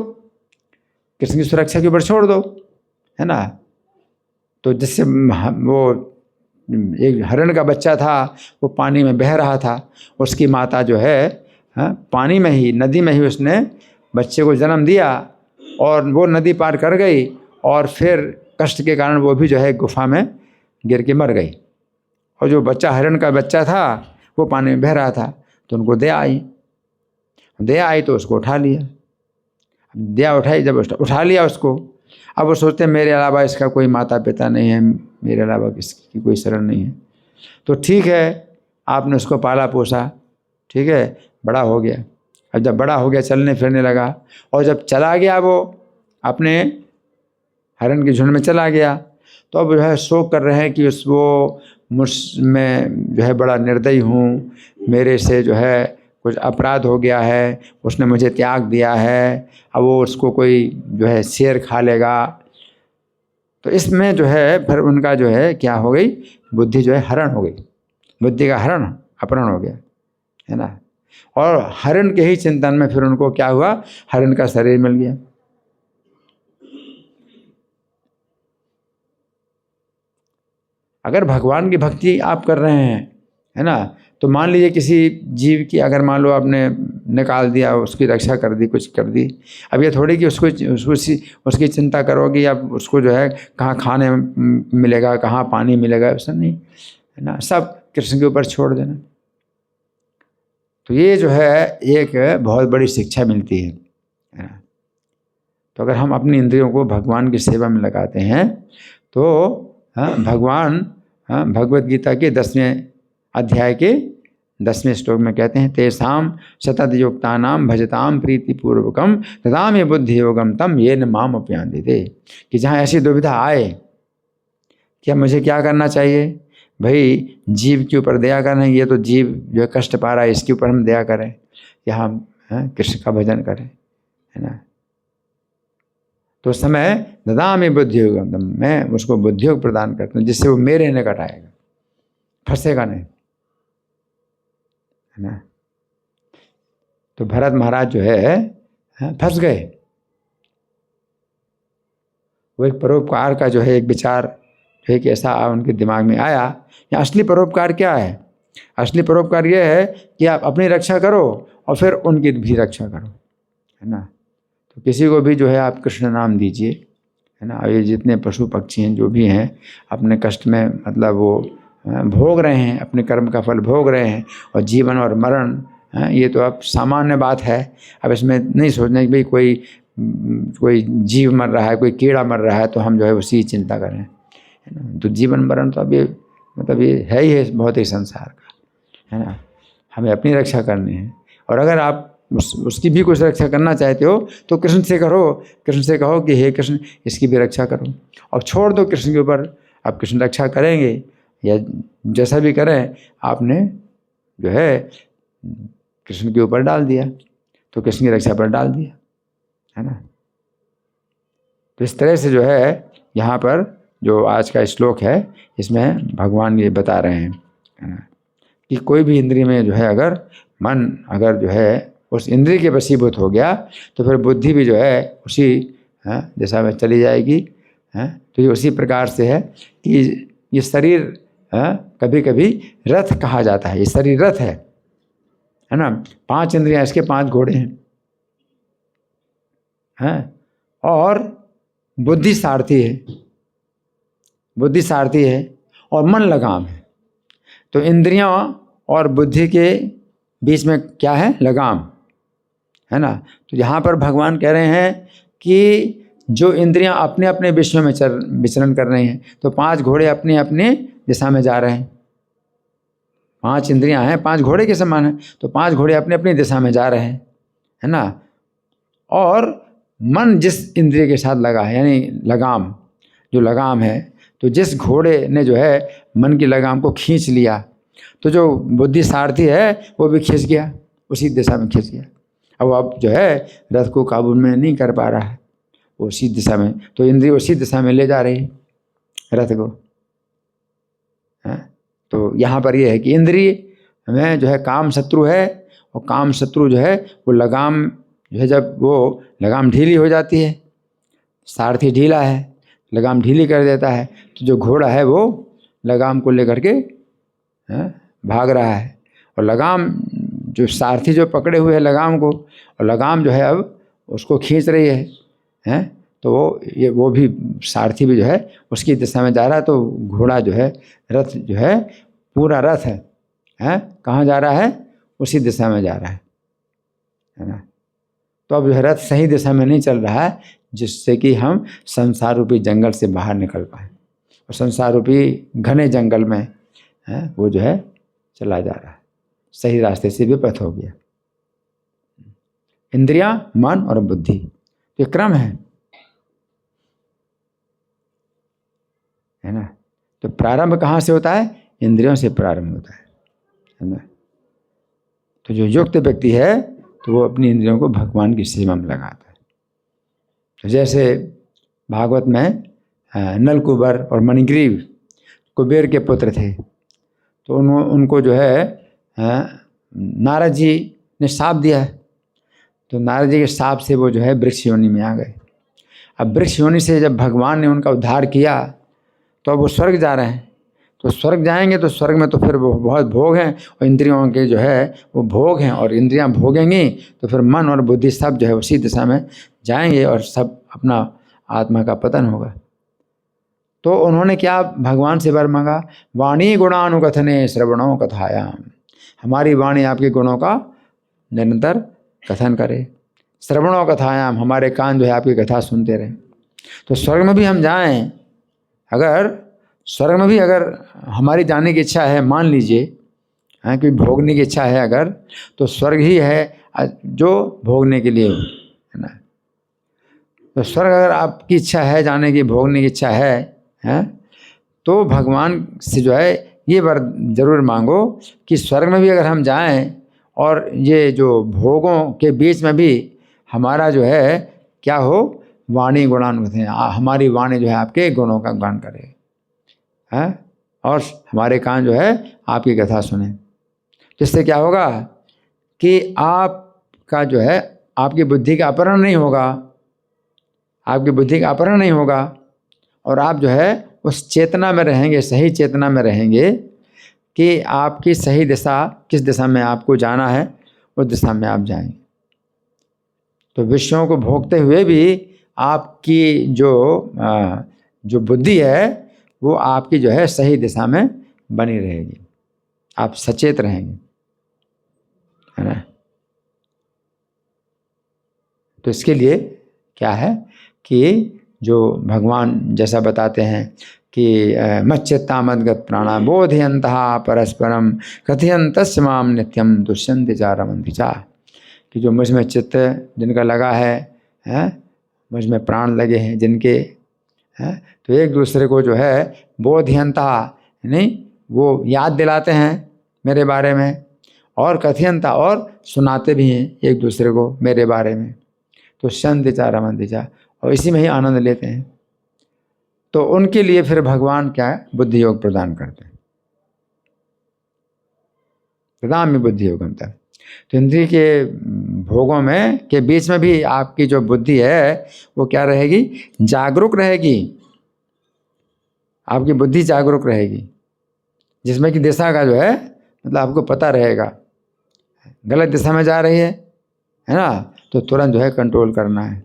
[SPEAKER 1] कृष्ण की सुरक्षा के ऊपर छोड़ दो, है ना। तो जिससे वो एक हरण का बच्चा था, वो पानी में बह रहा था, उसकी माता जो है पानी में ही, नदी में ही उसने बच्चे को जन्म दिया और वो नदी पार कर गई, और फिर कष्ट के कारण वो भी जो है गुफा में गिर के मर गई। और जो बच्चा हरण का बच्चा था वो पानी में बह रहा था, तो उनको दया आई तो उसको उठा लिया। दया उठाई, जब उठा लिया उसको, अब वो सोचते हैं मेरे अलावा इसका कोई माता पिता नहीं है, मेरे अलावा किसकी कोई शरण नहीं है। तो ठीक है, आपने उसको पाला पोसा, ठीक है, बड़ा हो गया। अब जब बड़ा हो गया, चलने फिरने लगा, और जब चला गया वो अपने हरण के झुंड में चला गया, तो अब जो है शोक कर रहे हैं कि वो मुझ में जो है बड़ा निर्दयी हूँ, मेरे से जो है कुछ अपराध हो गया है, उसने मुझे त्याग दिया है, अब वो उसको कोई जो है शेर खा लेगा, तो इसमें जो है फिर उनका जो है क्या हो गई, बुद्धि जो है हरण हो गई, बुद्धि का हरण अपहरण हो गया, है ना। और हरण के ही चिंतन में फिर उनको क्या हुआ, हरण का शरीर मिल गया। अगर भगवान की भक्ति आप कर रहे हैं, है ना, तो मान लीजिए किसी जीव की अगर मान लो आपने निकाल दिया, उसकी रक्षा कर दी, कुछ कर दी, अब ये थोड़ी कि उसकी चिंता करोगे या उसको जो है कहाँ खाने मिलेगा, कहाँ पानी मिलेगा, ऐसा नहीं, है ना, सब कृष्ण के ऊपर छोड़ देना। तो ये जो है एक बहुत बड़ी शिक्षा मिलती है ना। तो अगर हम अपनी इंद्रियों को भगवान की सेवा में लगाते हैं तो भगवान भगवत गीता के 10वें अध्याय के 10वें श्लोक में कहते हैं, तेषाम सतत युक्तानाम भजताम प्रीतिपूर्वकम तदामे बुद्धि योगम तम ये न माम अपयांदिते। कि जहाँ ऐसी दुविधा आए कि अब मुझे क्या करना चाहिए, भाई जीव के ऊपर दया करना, ये तो जीव जो है कष्ट पा रहा है, इसके ऊपर हम दया करें या हम कृष्ण का भजन करें, है ना। तो उस समय ददामि बुद्धि योगम, मैं उसको बुद्धि योग प्रदान करता हूँ जिससे वो मेरे निकट आएगा, फंसेगा नहीं, है ना। तो भरत महाराज जो है फंस गए। वो एक परोपकार का जो है एक विचार जो है कि ऐसा उनके दिमाग में आया, या असली परोपकार क्या है, असली परोपकार ये है कि आप अपनी रक्षा करो और फिर उनकी भी रक्षा करो, है ना। तो किसी को भी जो है आप कृष्ण नाम दीजिए, है ना। ये जितने पशु पक्षी हैं जो भी हैं अपने कष्ट में मतलब वो भोग रहे हैं, अपने कर्म का फल भोग रहे हैं, और जीवन और मरण ये तो अब सामान्य बात है। अब इसमें नहीं सोचना कि भाई कोई जीव मर रहा है, कोई कीड़ा मर रहा है तो हम जो है उसी चिंता करें, है ना। तो जीवन मरण तो अब ये मतलब ये है ही है भौतिक संसार का, है ना। हमें अपनी रक्षा करनी है, और अगर आप उसकी भी कुछ रक्षा करना चाहते हो तो कृष्ण से करो, कृष्ण से कहो कि हे कृष्ण इसकी भी रक्षा करो, और छोड़ दो कृष्ण के ऊपर। आप कृष्ण रक्षा करेंगे या जैसा भी करें, आपने जो है कृष्ण के ऊपर डाल दिया, तो कृष्ण की रक्षा पर डाल दिया, है ना। तो इस तरह से जो है यहाँ पर जो आज का श्लोक है इसमें भगवान ये बता रहे हैं, है ना, कि कोई भी इंद्रिय में जो है अगर मन अगर जो है उस इंद्रिय के वशीभूत हो गया तो फिर बुद्धि भी जो है उसी दिशा में चली जाएगी। तो ये उसी प्रकार से है कि ये शरीर कभी कभी रथ कहा जाता है, ये शरीर रथ है ना। 5 इंद्रियां इसके 5 घोड़े हैं, और बुद्धि सारथी है, बुद्धि सारथी है और मन लगाम है। तो इंद्रियां और बुद्धि के बीच में क्या है, लगाम, है ना। तो यहाँ पर भगवान कह रहे हैं कि जो इंद्रियां अपने अपने विषयों में विचरण कर रही हैं, तो 5 घोड़े अपने अपने दिशा में जा रहे हैं। 5 इंद्रियां हैं, 5 घोड़े के समान हैं, तो 5 घोड़े अपने अपनी दिशा में जा रहे हैं, है ना। और मन जिस इंद्रिय के साथ लगा है, यानी लगाम, जो लगाम है, तो जिस घोड़े ने जो है मन की लगाम को खींच लिया, तो जो बुद्धि सारथी है वो भी खींच गया, उसी दिशा में खींच गया। अब जो है रथ को काबू में नहीं कर पा रहा है, वो उसी दिशा में, तो इंद्रिय उसी दिशा में ले जा रही है रथ को। तो यहाँ पर ये है कि इंद्रिय में जो है काम शत्रु है, और काम शत्रु जो है वो लगाम जो है, जब वो लगाम ढीली हो जाती है, सारथी ढीला है, लगाम ढीली कर देता है, तो जो घोड़ा है वो लगाम को लेकर के भाग रहा है, और लगाम जो सारथी जो पकड़े हुए है लगाम को, और लगाम जो है अब उसको खींच रही है, तो वो भी सारथी भी जो है उसकी दिशा में जा रहा है। तो घोड़ा जो है रथ जो है पूरा रथ है कहाँ जा रहा है, उसी दिशा में जा रहा है ना। तो अब जो है रथ सही दिशा में नहीं चल रहा है, जिससे कि हम संसार रूपी जंगल से बाहर निकल पाए, और संसार रूपी घने जंगल में वो जो है चला जा रहा है, सही रास्ते से विपथ हो गया। इंद्रियां, मन और बुद्धि, ये क्रम है ना। तो प्रारंभ कहाँ से होता है, इंद्रियों से प्रारंभ होता है ना। तो जो युक्त व्यक्ति है तो वो अपनी इंद्रियों को भगवान की सेवा में लगाता है। तो जैसे भागवत में नलकुबर और मणिग्रीव कुबेर के पुत्र थे, तो उनको जो है नारद जी ने शाप दिया है, तो नारद जी के शाप से वो जो है वृक्ष योनि में आ गए। अब वृक्ष योनि से जब भगवान ने उनका उद्धार किया तो अब वो स्वर्ग जा रहे हैं। तो स्वर्ग जाएंगे तो स्वर्ग में तो फिर वो बहुत भोग हैं और इंद्रियों के जो है वो भोग हैं, और इंद्रियां भोगेंगी तो फिर मन और बुद्धि सब जो है उसी दिशा में जाएंगे और सब अपना आत्मा का पतन होगा। तो उन्होंने क्या भगवान से वर मांगा, वाणी गुणानुकथने श्रवणों कथायाम, हमारी वाणी आपके गुणों का निरंतर कथन करे, श्रवणों कथायाम, हमारे कान जो है आपकी कथा सुनते रहे। तो स्वर्ग में भी हम जाएं, अगर स्वर्ग में भी अगर हमारी जाने की इच्छा है, मान लीजिए हाँ कि भोगने की इच्छा है अगर, तो स्वर्ग ही है जो भोगने के लिए है ना। तो स्वर्ग अगर आपकी इच्छा है जाने की, भोगने की इच्छा है तो भगवान से जो है ये वर जरूर मांगो कि स्वर्ग में भी अगर हम जाएं और ये जो भोगों के बीच में भी हमारा जो है क्या हो, वाणी गुणानुकथन, हमारी वाणी जो है आपके गुणों का गान करे है, और हमारे कान जो है आपकी कथा सुने। जिससे क्या होगा कि आपका जो है आपकी बुद्धि का अपहरण नहीं होगा, आपकी बुद्धि का अपहरण नहीं होगा, और आप जो है उस चेतना में रहेंगे, सही चेतना में रहेंगे कि आपकी सही दिशा किस दिशा में आपको जाना है, उस दिशा में आप जाएंगे। तो विषयों को भोगते हुए भी आपकी जो बुद्धि है वो आपकी जो है सही दिशा में बनी रहेगी, आप सचेत रहेंगे, है ना। तो इसके लिए क्या है कि जो भगवान जैसा बताते हैं कि मच्चित्ता मद्गत प्राणा बोधयन्तः परस्परम कथयन्तस्य माम नित्यम दुष्यन्ति च रमन्ति च, कि जो मुझ में चित्त जिनका लगा है मुझ में प्राण लगे हैं जिनके हैं, तो एक दूसरे को जो है बोधयन्ता नहीं वो याद दिलाते हैं मेरे बारे में, और कथयन्ता और सुनाते भी हैं एक दूसरे को मेरे बारे में, तो शांति चा रमन्ति चा, और इसी में ही आनंद लेते हैं। तो उनके लिए फिर भगवान क्या है, बुद्धि योग प्रदान करते हैं, प्रदान में बुद्धि योग होता है। तो इंद्रिय के भोगों में के बीच में भी आपकी जो बुद्धि है वो क्या रहेगी, जागरूक रहेगी, आपकी बुद्धि जागरूक रहेगी, जिसमें कि दिशा का जो है मतलब आपको पता रहेगा, गलत दिशा में जा रही है ना, तो तुरंत जो है कंट्रोल करना है,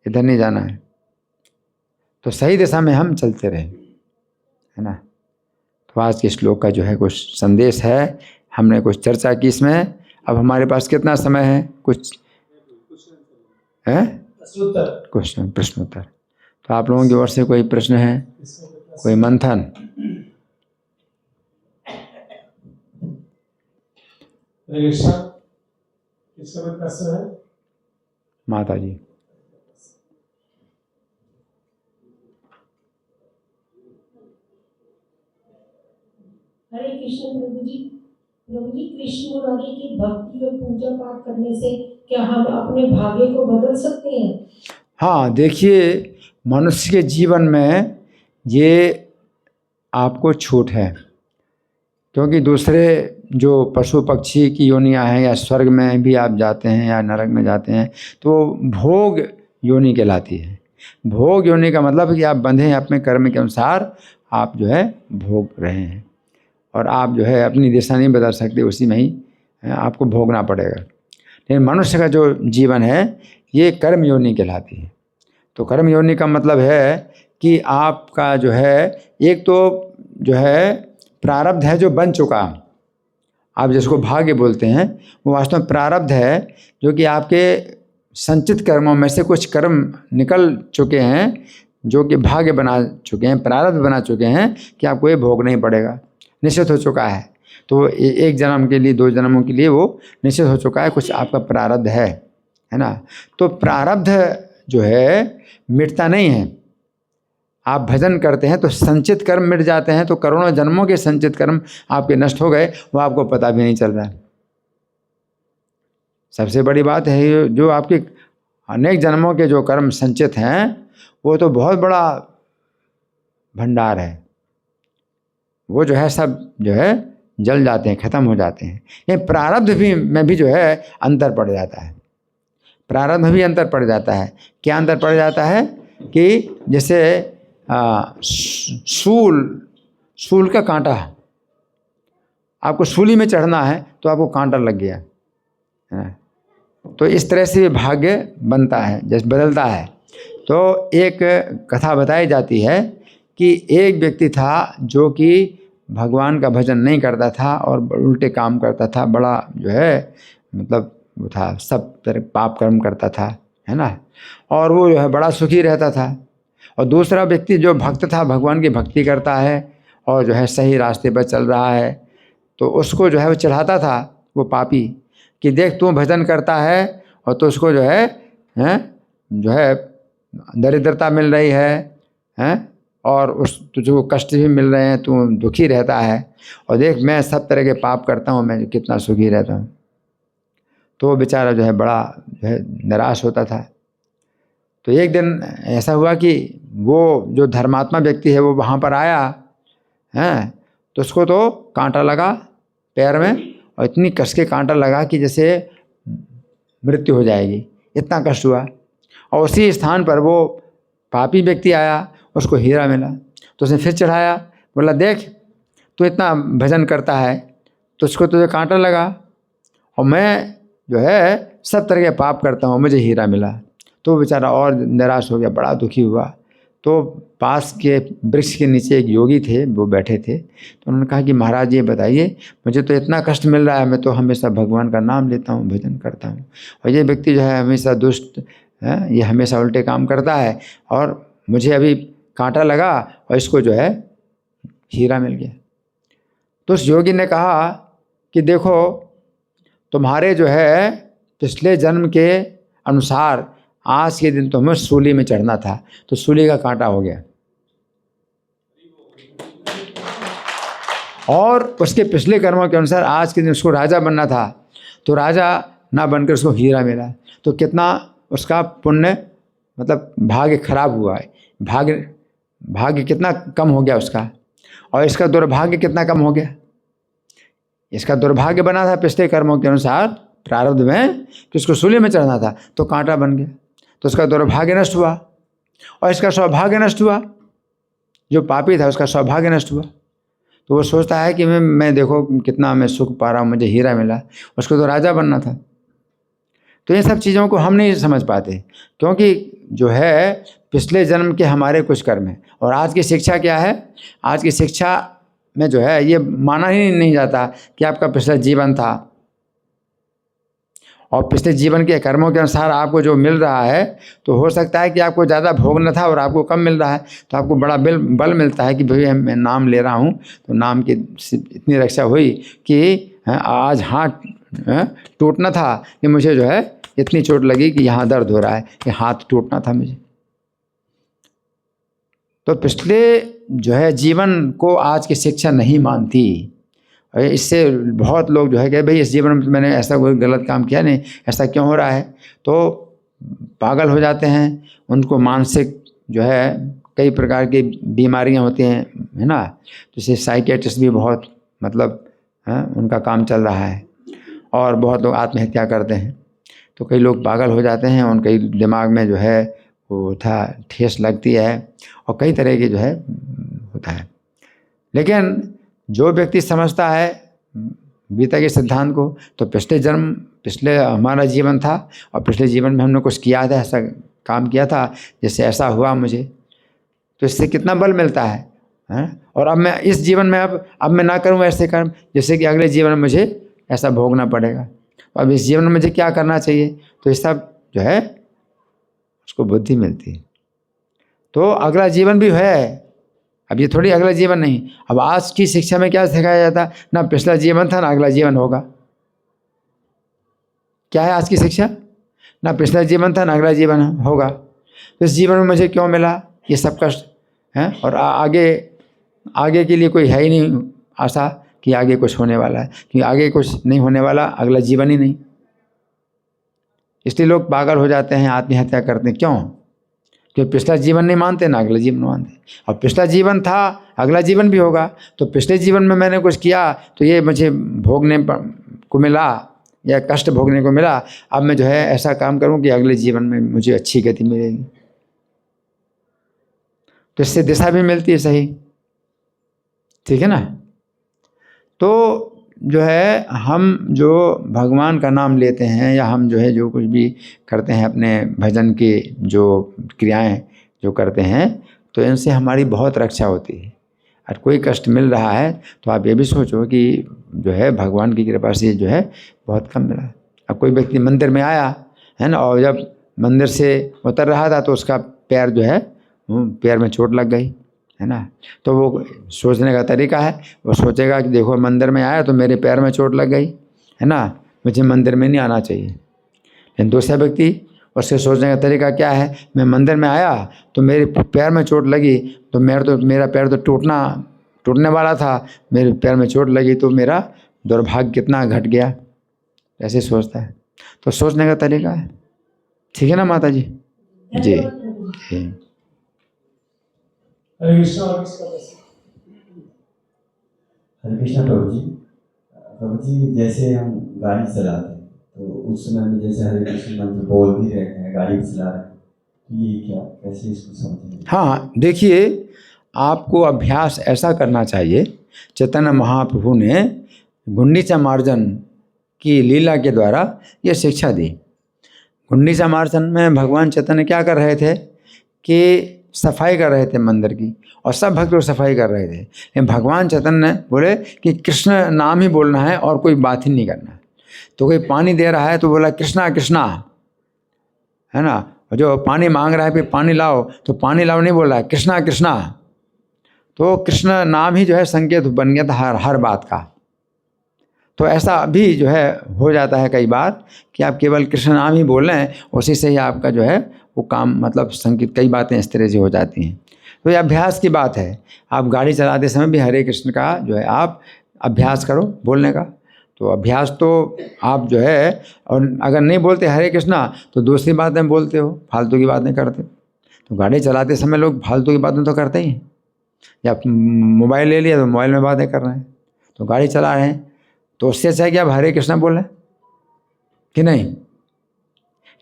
[SPEAKER 1] इधर नहीं जाना है, तो सही दिशा में हम चलते रहे, है ना। तो आज के श्लोक का जो है कुछ संदेश है, हमने कुछ चर्चा की इसमें। अब हमारे पास कितना समय है, कुछ है क्वेश्चन प्रश्नोत्तर, तो आप लोगों की ओर से कोई प्रश्न है, कोई मंथन?
[SPEAKER 3] प्रश्न है
[SPEAKER 1] माता जी।
[SPEAKER 4] हरे कृष्ण प्रभु जी। प्रभु जी, कृष्ण मुरारी की भक्ति और पूजा पाठ करने से क्या हम अपने भाग्य को बदल सकते हैं?
[SPEAKER 1] हाँ, देखिए मनुष्य के जीवन में ये आपको छूट है, क्योंकि दूसरे जो पशु पक्षी की योनियाँ हैं या स्वर्ग में भी आप जाते हैं या नरक में जाते हैं तो भोग योनि कहलाती है। भोग योनि का मतलब है कि आप बंधे हैं अपने कर्म के अनुसार, आप जो है भोग रहे हैं, और आप जो है अपनी दिशा नहीं बदल सकते, उसी में ही आपको भोगना पड़ेगा। लेकिन मनुष्य का जो जीवन है ये कर्म योनि कहलाती है। तो कर्म योनि का मतलब है कि आपका जो है एक तो जो है प्रारब्ध है जो बन चुका, आप जिसको भाग्य बोलते हैं, वो वास्तव में प्रारब्ध है जो कि आपके संचित कर्मों में से कुछ कर्म निकल चुके हैं, जो कि भाग्य बना चुके हैं, प्रारब्ध बना चुके हैं कि आपको ये भोगना ही पड़ेगा, निश्चित हो चुका है। तो एक जन्म के लिए, 2 जन्मों के लिए वो निश्चित हो चुका है, कुछ आपका प्रारब्ध है ना। तो प्रारब्ध जो है मिटता नहीं है, आप भजन करते हैं तो संचित कर्म मिट जाते हैं, तो करोड़ों जन्मों के संचित कर्म आपके नष्ट हो गए, वो आपको पता भी नहीं चल रहा है। सबसे बड़ी बात है जो आपके अनेक जन्मों के जो कर्म संचित हैं वो तो बहुत बड़ा भंडार है, वो जो है सब जो है जल जाते हैं, ख़त्म हो जाते हैं। ये प्रारब्ध भी में भी जो है अंतर पड़ जाता है, प्रारब्ध में भी अंतर पड़ जाता है। क्या अंतर पड़ जाता है कि जैसे सूल का कांटा, आपको सूली में चढ़ना है तो आपको कांटा लग गया है, तो इस तरह से भाग्य बनता है, जैसे बदलता है। तो एक कथा बताई जाती है कि एक व्यक्ति था जो कि भगवान का भजन नहीं करता था और उल्टे काम करता था, बड़ा जो है मतलब वो था, सब तरह पाप कर्म करता था, है ना, और वो जो है बड़ा सुखी रहता था। और दूसरा व्यक्ति जो भक्त था, भगवान की भक्ति करता है और जो है सही रास्ते पर चल रहा है, तो उसको जो है वो चढ़ाता था वो पापी कि देख तू भजन करता है और तो उसको जो है दरिद्रता मिल रही है और उस तुझको कष्ट भी मिल रहे हैं, तू दुखी रहता है, और देख मैं सब तरह के पाप करता हूँ, मैं कितना सुखी रहता हूँ। तो वो बेचारा जो है बड़ा जो है निराश होता था। तो एक दिन ऐसा हुआ कि वो जो धर्मात्मा व्यक्ति है वो वहाँ पर आया है, तो उसको तो कांटा लगा पैर में, और इतनी कस के कांटा लगा कि जैसे मृत्यु हो जाएगी, इतना कष्ट हुआ। और उसी स्थान पर वो पापी व्यक्ति आया, उसको हीरा मिला, तो उसने फिर चढ़ाया, बोला देख तू इतना भजन करता है तो उसको तुझे कांटा लगा और मैं जो है सब तरह के पाप करता हूँ, मुझे हीरा मिला। तो बेचारा और निराश हो गया, बड़ा दुखी हुआ। तो पास के वृक्ष के नीचे एक योगी थे, वो बैठे थे, तो उन्होंने कहा कि महाराज ये बताइए, मुझे तो इतना कष्ट मिल रहा है, मैं तो हमेशा भगवान का नाम लेता हूँ, भजन करता हूँ, और ये व्यक्ति जो है हमेशा दुष्ट है, ये हमेशा उल्टे काम करता है, और मुझे अभी कांटा लगा और इसको जो है हीरा मिल गया। तो उस योगी ने कहा कि देखो तुम्हारे जो है पिछले जन्म के अनुसार आज के दिन तुम्हें सूली में चढ़ना था, तो सूली का कांटा हो गया, और उसके पिछले कर्मों के अनुसार आज के दिन उसको राजा बनना था, तो राजा ना बनकर उसको हीरा मिला। तो कितना उसका पुण्य मतलब भाग्य खराब हुआ है, भाग्य कितना कम हो गया उसका, और इसका दुर्भाग्य कितना कम हो गया। इसका दुर्भाग्य बना था पिछले कर्मों के अनुसार प्रारब्ध में कि उसको सूली में चढ़ना था, तो कांटा बन गया, तो उसका दुर्भाग्य नष्ट हुआ, और इसका सौभाग्य नष्ट हुआ। जो पापी था उसका सौभाग्य नष्ट हुआ। तो वो सोचता है कि मैं देखो कितना मैं सुख पा रहा हूँ, मुझे हीरा मिला, उसको तो राजा बनना था। तो ये सब चीज़ों को हम नहीं समझ पाते, क्योंकि जो है पिछले जन्म के हमारे कुछ कर्म हैं, और आज की शिक्षा क्या है, आज की शिक्षा में जो है ये माना ही नहीं जाता कि आपका पिछला जीवन था, और पिछले जीवन के कर्मों के अनुसार आपको जो मिल रहा है, तो हो सकता है कि आपको ज़्यादा भोगना था और आपको कम मिल रहा है, तो आपको बड़ा बल मिलता है कि भाई मैं नाम ले रहा हूँ, तो नाम की इतनी रक्षा हुई कि आज हाथ टूटना था कि मुझे जो है इतनी चोट लगी कि यहाँ दर्द हो रहा है, कि हाथ टूटना था मुझे। तो पिछले जो है जीवन को आज की शिक्षा नहीं मानती, और इससे बहुत लोग जो है कि भाई इस जीवन में मैंने ऐसा कोई गलत काम किया नहीं, ऐसा क्यों हो रहा है, तो पागल हो जाते हैं। उनको मानसिक जो है कई प्रकार की बीमारियां होती हैं, है ना, जैसे साइकियाट्रिस्ट भी बहुत मतलब उनका काम चल रहा है, और बहुत लोग आत्महत्या करते हैं। तो कई लोग पागल हो जाते हैं, उनके दिमाग में जो है वो ठेस लगती है, और कई तरह की जो है होता है। लेकिन जो व्यक्ति समझता है गीता के सिद्धांत को, तो पिछले हमारा जीवन था, और पिछले जीवन में हमने कुछ किया था, ऐसा काम किया था जैसे ऐसा हुआ मुझे, तो इससे कितना बल मिलता है, और अब मैं इस जीवन में अब मैं ना करूँ ऐसे कर्म जैसे कि अगले जीवन में मुझे ऐसा भोगना पड़ेगा। तो अब इस जीवन में मुझे क्या करना चाहिए, तो ये सब जो है उसको बुद्धि मिलती है। तो अगला जीवन भी है, अब ये थोड़ी अगला जीवन नहीं। अब आज की शिक्षा में क्या सिखाया जाता, ना पिछला जीवन था ना अगला जीवन होगा। क्या है आज की शिक्षा, ना पिछला जीवन था ना अगला जीवन होगा। तो इस जीवन में मुझे क्यों मिला ये सब कष्ट है, और आगे के लिए कोई है ही नहीं आशा कि आगे कुछ होने वाला है, क्योंकि आगे कुछ नहीं होने वाला, अगला जीवन ही नहीं। इसलिए लोग पागल हो जाते हैं, आत्महत्या करते हैं। क्यों? क्योंकि पिछला जीवन नहीं मानते ना अगला जीवन मानते। और पिछला जीवन था, अगला जीवन भी होगा, तो पिछले जीवन में मैंने कुछ किया तो ये मुझे भोगने को मिला या कष्ट भोगने को मिला, अब मैं जो है ऐसा काम करूं कि अगले जीवन में मुझे अच्छी गति मिलेगी। तो इससे दिशा भी मिलती है सही, ठीक है ना। तो जो है हम जो भगवान का नाम लेते हैं या हम जो है जो कुछ भी करते हैं अपने भजन की जो क्रियाएं जो करते हैं, तो इनसे हमारी बहुत रक्षा होती है। और कोई कष्ट मिल रहा है तो आप ये भी सोचो कि जो है भगवान की कृपा से जो है बहुत कम मिला। अब कोई व्यक्ति मंदिर में आया है ना, और जब मंदिर से उतर रहा था तो उसका पैर जो है पैर में चोट लग गई है ना, तो वो सोचने का तरीका है, वो सोचेगा कि देखो मंदिर में आया तो मेरे पैर में चोट लग गई है ना, मुझे मंदिर में नहीं आना चाहिए। लेकिन दूसरा व्यक्ति, उसके सोचने का तरीका क्या है, मैं मंदिर में आया तो मेरे पैर में चोट लगी तो मेरा पैर तो टूटने वाला था, मेरे पैर में चोट लगी तो मेरा दुर्भाग्य कितना घट गया, ऐसे सोचता है। तो सोचने का तरीका है, ठीक है ना माता जी? जी जी।
[SPEAKER 3] हरे कृष्णा। और किसका प्रश्न?
[SPEAKER 5] हरे कृष्णा प्रभु जी। प्रभु जी, जैसे हम गाड़ी चलाते हैं तो उस समय में जैसे हरे कृष्ण मंत्र बोल भी रहे हैं, गाड़ी भी चला रहे हैं, तो ये क्या, कैसे इसको समझेंगे?
[SPEAKER 1] हाँ, देखिए आपको अभ्यास ऐसा करना चाहिए। चैतन्य महाप्रभु ने गुंडीचा मार्जन की लीला के द्वारा ये शिक्षा दी। गुंडीचा मार्जन में भगवान चैतन्य क्या कर रहे थे कि सफाई कर रहे थे मंदिर की, और सब भक्त लोग सफाई कर रहे थे। लेकिन भगवान चैतन्य ने बोले कि कृष्ण नाम ही बोलना है और कोई बात ही नहीं करना। तो कोई पानी दे रहा है तो बोला कृष्णा कृष्णा, है ना, और जो पानी मांग रहा है फिर पानी लाओ, तो पानी लाओ नहीं बोल रहा है, कृष्णा कृष्णा। तो कृष्ण नाम ही जो है संकेत बन गया था हर बात का। तो ऐसा भी जो है हो जाता है कई बार कि आप केवल कृष्ण नाम ही बोल रहे हैं, उसी से ही आपका जो है वो काम मतलब संकेत, कई बातें इस तरह से हो जाती हैं। तो ये अभ्यास की बात है। आप गाड़ी चलाते समय भी हरे कृष्ण का जो है आप अभ्यास करो बोलने का। तो अभ्यास तो आप जो है, और अगर नहीं बोलते हरे कृष्णा तो दूसरी बातें बोलते हो, फालतू की बातें करते हो। तो गाड़ी चलाते समय लोग फालतू की बातें तो करते ही हैं। या मोबाइल ले लिया तो मोबाइल में बातें कर रहे हैं, तो गाड़ी चला रहे हैं, तो उससे अच्छा है कि आप हरे कृष्णा बोल रहे हैं कि नहीं।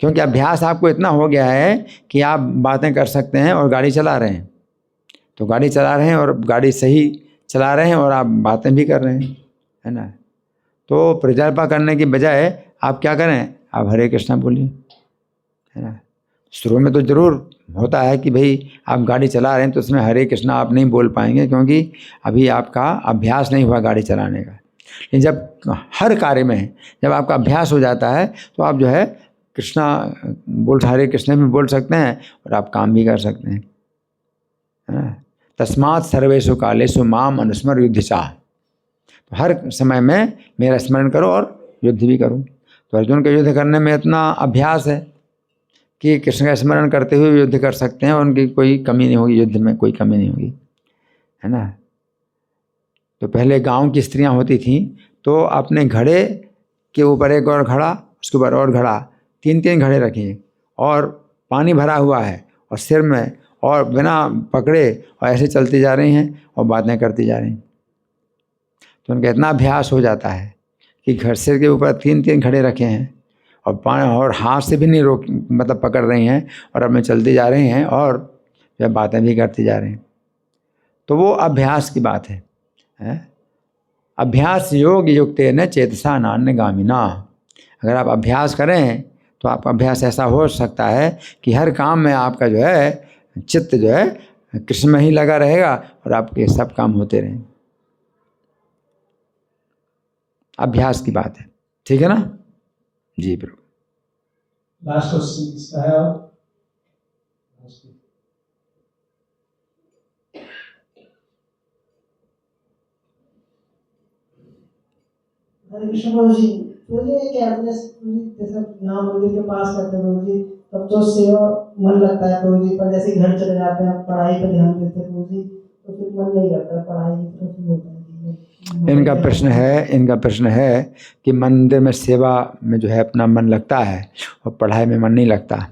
[SPEAKER 1] क्योंकि अभ्यास आपको इतना हो गया है कि आप बातें कर सकते हैं और गाड़ी चला रहे हैं। तो गाड़ी चला रहे हैं और गाड़ी सही चला रहे हैं और आप बातें भी कर रहे हैं, है ना। तो प्रजल्पा करने की बजाय आप क्या करें, आप हरे कृष्णा बोलिए, है ना। शुरू में तो ज़रूर होता है कि भाई आप गाड़ी चला रहे हैं तो उसमें हरे कृष्णा आप नहीं बोल पाएंगे, क्योंकि अभी आपका अभ्यास नहीं हुआ गाड़ी चलाने का। लेकिन जब हर कार्य में जब आपका अभ्यास हो जाता है तो आप जो है कृष्णा हरे कृष्ण भी बोल सकते हैं और आप काम भी कर सकते हैं, है ना। तस्मात् सर्वेषु कालेषु माम अनुस्मर युद्धचा। तो हर समय में मेरा स्मरण करो और युद्ध भी करो। तो अर्जुन के युद्ध करने में इतना अभ्यास है कि कृष्ण का स्मरण करते हुए युद्ध कर सकते हैं, उनकी कोई कमी नहीं होगी, युद्ध में कोई कमी नहीं होगी, है ना। तो पहले गांव की स्त्रियां होती थीं तो अपने घड़े के ऊपर एक और घड़ा, उसके ऊपर और घड़ा, 3-3 घड़े रखे और पानी भरा हुआ है और सिर में, और बिना पकड़े और ऐसे चलती जा रही हैं और बातें करती जा रही हैं। तो उनका इतना अभ्यास हो जाता है कि घर सिर के ऊपर 3-3 घड़े रखे हैं और पानी, और हाथ से भी नहीं रोक मतलब पकड़ रही हैं और अपने चलती जा रही हैं और जब बातें भी करती जा रही हैं। तो वो अभ्यास की बात है। अभ्यास योग युक्ते न चेतसा नान्य गामिना। अगर आप अभ्यास करें तो आपका अभ्यास ऐसा हो सकता है कि हर काम में आपका जो है चित्त जो है कृष्ण में ही लगा रहेगा और आपके सब काम होते रहेंगे। अभ्यास की बात है, ठीक है ना जी प्रभु।
[SPEAKER 3] लास्ट क्वेश्चन किसका है? और
[SPEAKER 2] हरे कृष्ण प्रभु जी। प्रभु जी ये क्या है, जैसे यहाँ मंदिर के पास रहते हैं प्रभु जी, तब तो सेवा मन लगता है प्रभु जी, पर जैसे घर चले जाते हैं पढ़ाई पर ध्यान देते हैं प्रभु जी, तो फिर मन नहीं करता है पढ़ाई की तरफ ही होता है कि
[SPEAKER 1] इनका प्रश्न है कि मंदिर में सेवा में जो है अपना मन लगता है और पढ़ाई में मन नहीं लगता।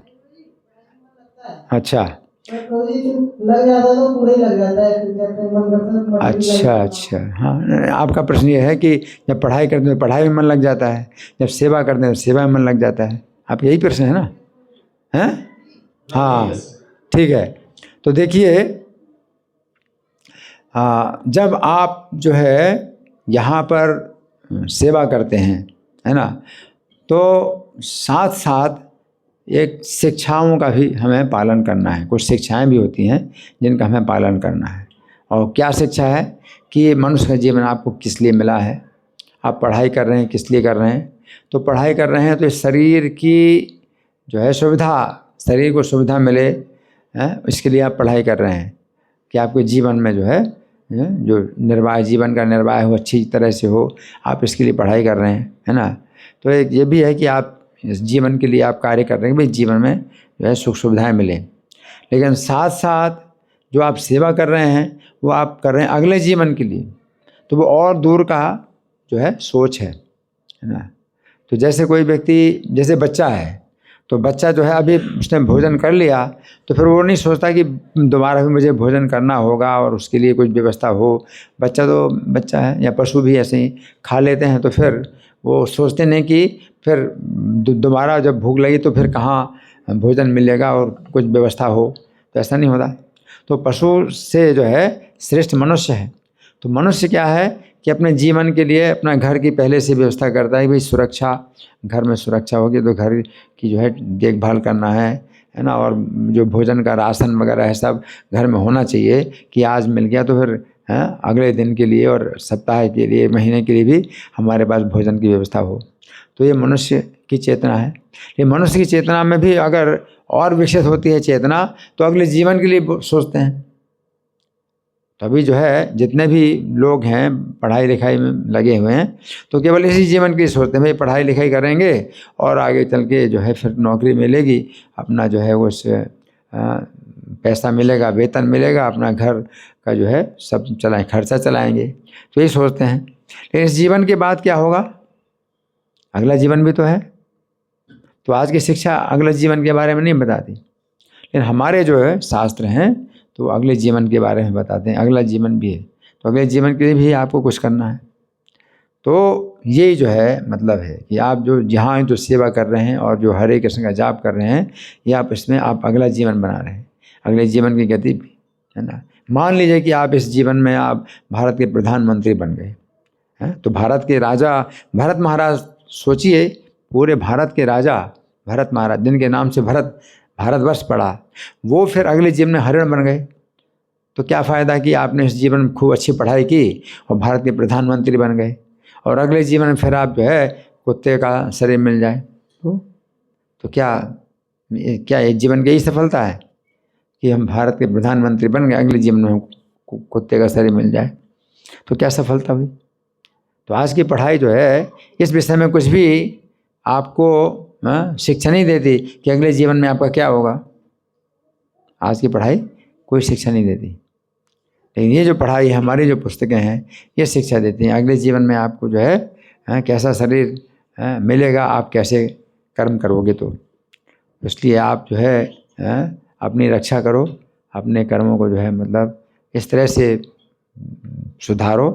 [SPEAKER 1] अच्छा
[SPEAKER 2] पर प्रभु जी फिर लग जाता है तो पूरा ही लग जाता है, फिर कहते हैं मन करता है तो मन भी लग जाता है।
[SPEAKER 1] अच्छा हाँ, आपका प्रश्न ये है कि जब पढ़ाई करते हैं पढ़ाई में मन लग जाता है, जब सेवा करते हैं तो सेवा में मन लग जाता है। आप यही प्रश्न है ना? हैं? हाँ ठीक है। तो देखिए जब आप जो है यहाँ पर सेवा करते हैं, है ना, तो साथ साथ एक शिक्षाओं का भी हमें पालन करना है। कुछ शिक्षाएं भी होती हैं जिनका हमें पालन करना है। और क्या शिक्षा है कि ये मनुष्य का जीवन आपको किस लिए मिला है, आप पढ़ाई कर रहे हैं किस लिए कर रहे हैं। तो पढ़ाई कर रहे हैं तो इस शरीर की जो है सुविधा, शरीर को सुविधा मिले, इसके लिए आप पढ़ाई कर रहे हैं कि आपके जीवन में जो है जो निर्वाह जीवन का निर्वाह हो अच्छी तरह से हो, आप इसके लिए पढ़ाई कर रहे हैं, है ना। तो एक ये भी है कि आप इस जीवन के लिए आप कार्य कर रहे हैं, भाई जीवन में जो है सुख सुविधाएं मिलें। लेकिन साथ साथ जो आप सेवा कर रहे हैं वो आप कर रहे हैं अगले जीवन के लिए, तो वो और दूर का जो है सोच है ना। तो जैसे कोई व्यक्ति, जैसे बच्चा है, तो बच्चा जो है अभी उसने भोजन कर लिया तो फिर वो नहीं सोचता कि दोबारा भी मुझे भोजन करना होगा और उसके लिए कुछ व्यवस्था हो। बच्चा तो बच्चा है, या पशु भी ऐसे ही खा लेते हैं तो फिर वो सोचते नहीं कि फिर दोबारा जब भूख लगी तो फिर कहाँ भोजन मिलेगा और कुछ व्यवस्था हो, तो ऐसा नहीं होता। तो पशु से जो है श्रेष्ठ मनुष्य है। तो मनुष्य क्या है कि अपने जीवन के लिए अपना घर की पहले से व्यवस्था करता है, भाई सुरक्षा, घर में सुरक्षा होगी तो घर की जो है देखभाल करना है ना। और जो भोजन का राशन वगैरह है सब घर में होना चाहिए कि आज मिल गया तो फिर अगले दिन के लिए और सप्ताह के लिए, महीने के लिए भी हमारे पास भोजन की व्यवस्था हो। तो ये मनुष्य की चेतना है। ये मनुष्य की चेतना में भी अगर और विकसित होती है चेतना तो अगले जीवन के लिए सोचते हैं। तभी जो है जितने भी लोग हैं पढ़ाई लिखाई में लगे हुए हैं तो केवल इसी जीवन की सोचते हैं, भाई पढ़ाई लिखाई करेंगे और आगे चल के जो है फिर नौकरी मिलेगी, अपना जो है उस पैसा मिलेगा, वेतन मिलेगा, अपना घर का जो है सब चलाएं, खर्चा चलाएंगे, तो यही सोचते हैं। लेकिन इस जीवन के बाद क्या होगा, अगला जीवन भी तो है। तो आज की शिक्षा अगले जीवन के बारे में नहीं बताती, लेकिन हमारे जो है शास्त्र हैं तो अगले जीवन के बारे में बताते हैं। अगला जीवन भी है तो अगले जीवन के लिए भी आपको कुछ करना है। तो यही जो है मतलब है कि आप जो जहाँ जो सेवा कर रहे हैं और जो हरे कृष्ण का जाप कर रहे हैं, ये आप इसमें आप अगला जीवन बना रहे हैं, अगले जीवन की गति भी है ना। मान लीजिए कि आप इस जीवन में आप भारत के प्रधानमंत्री बन गए हैं, तो भारत के राजा भरत महाराज, सोचिए पूरे भारत के राजा भरत महाराज, जिनके नाम से भारतवर्ष पड़ा, वो फिर अगले जीवन में हरिण बन गए। तो क्या फ़ायदा कि आपने इस जीवन में खूब अच्छी पढ़ाई की और भारत के प्रधानमंत्री बन गए और अगले जीवन में फिर आप जो है कुत्ते का शरीर मिल जाए, तो क्या ये जीवन की यही सफलता है कि हम भारत के प्रधानमंत्री बन गए, अगले जीवन में कुत्ते का शरीर मिल जाए, तो क्या सफलता हुई। तो आज की पढ़ाई जो है इस विषय में कुछ भी आपको शिक्षा नहीं देती कि अगले जीवन में आपका क्या होगा। आज की पढ़ाई कोई शिक्षा नहीं देती, लेकिन ये जो पढ़ाई हमारी जो पुस्तकें हैं ये शिक्षा देती हैं अगले जीवन में आपको जो है कैसा शरीर मिलेगा, आप कैसे कर्म करोगे। तो इसलिए आप जो है अपनी रक्षा करो, अपने कर्मों को जो है मतलब इस तरह से सुधारो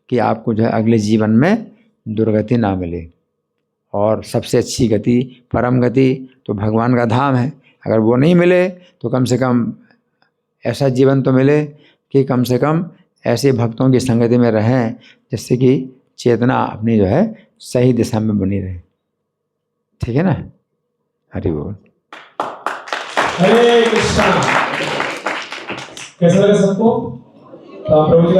[SPEAKER 1] कि आपको जो है अगले जीवन में दुर्गति ना मिले। और सबसे अच्छी गति, परम गति तो भगवान का धाम है। अगर वो नहीं मिले तो कम से कम ऐसा जीवन तो मिले कि कम से कम ऐसे भक्तों की संगति में रहें जिससे कि चेतना अपनी जो है सही दिशा में बनी रहे। ठीक है ना। हरि बोल।
[SPEAKER 3] हरे कृष्णा। कैसा लगा सबको? तो आप प्रभु जी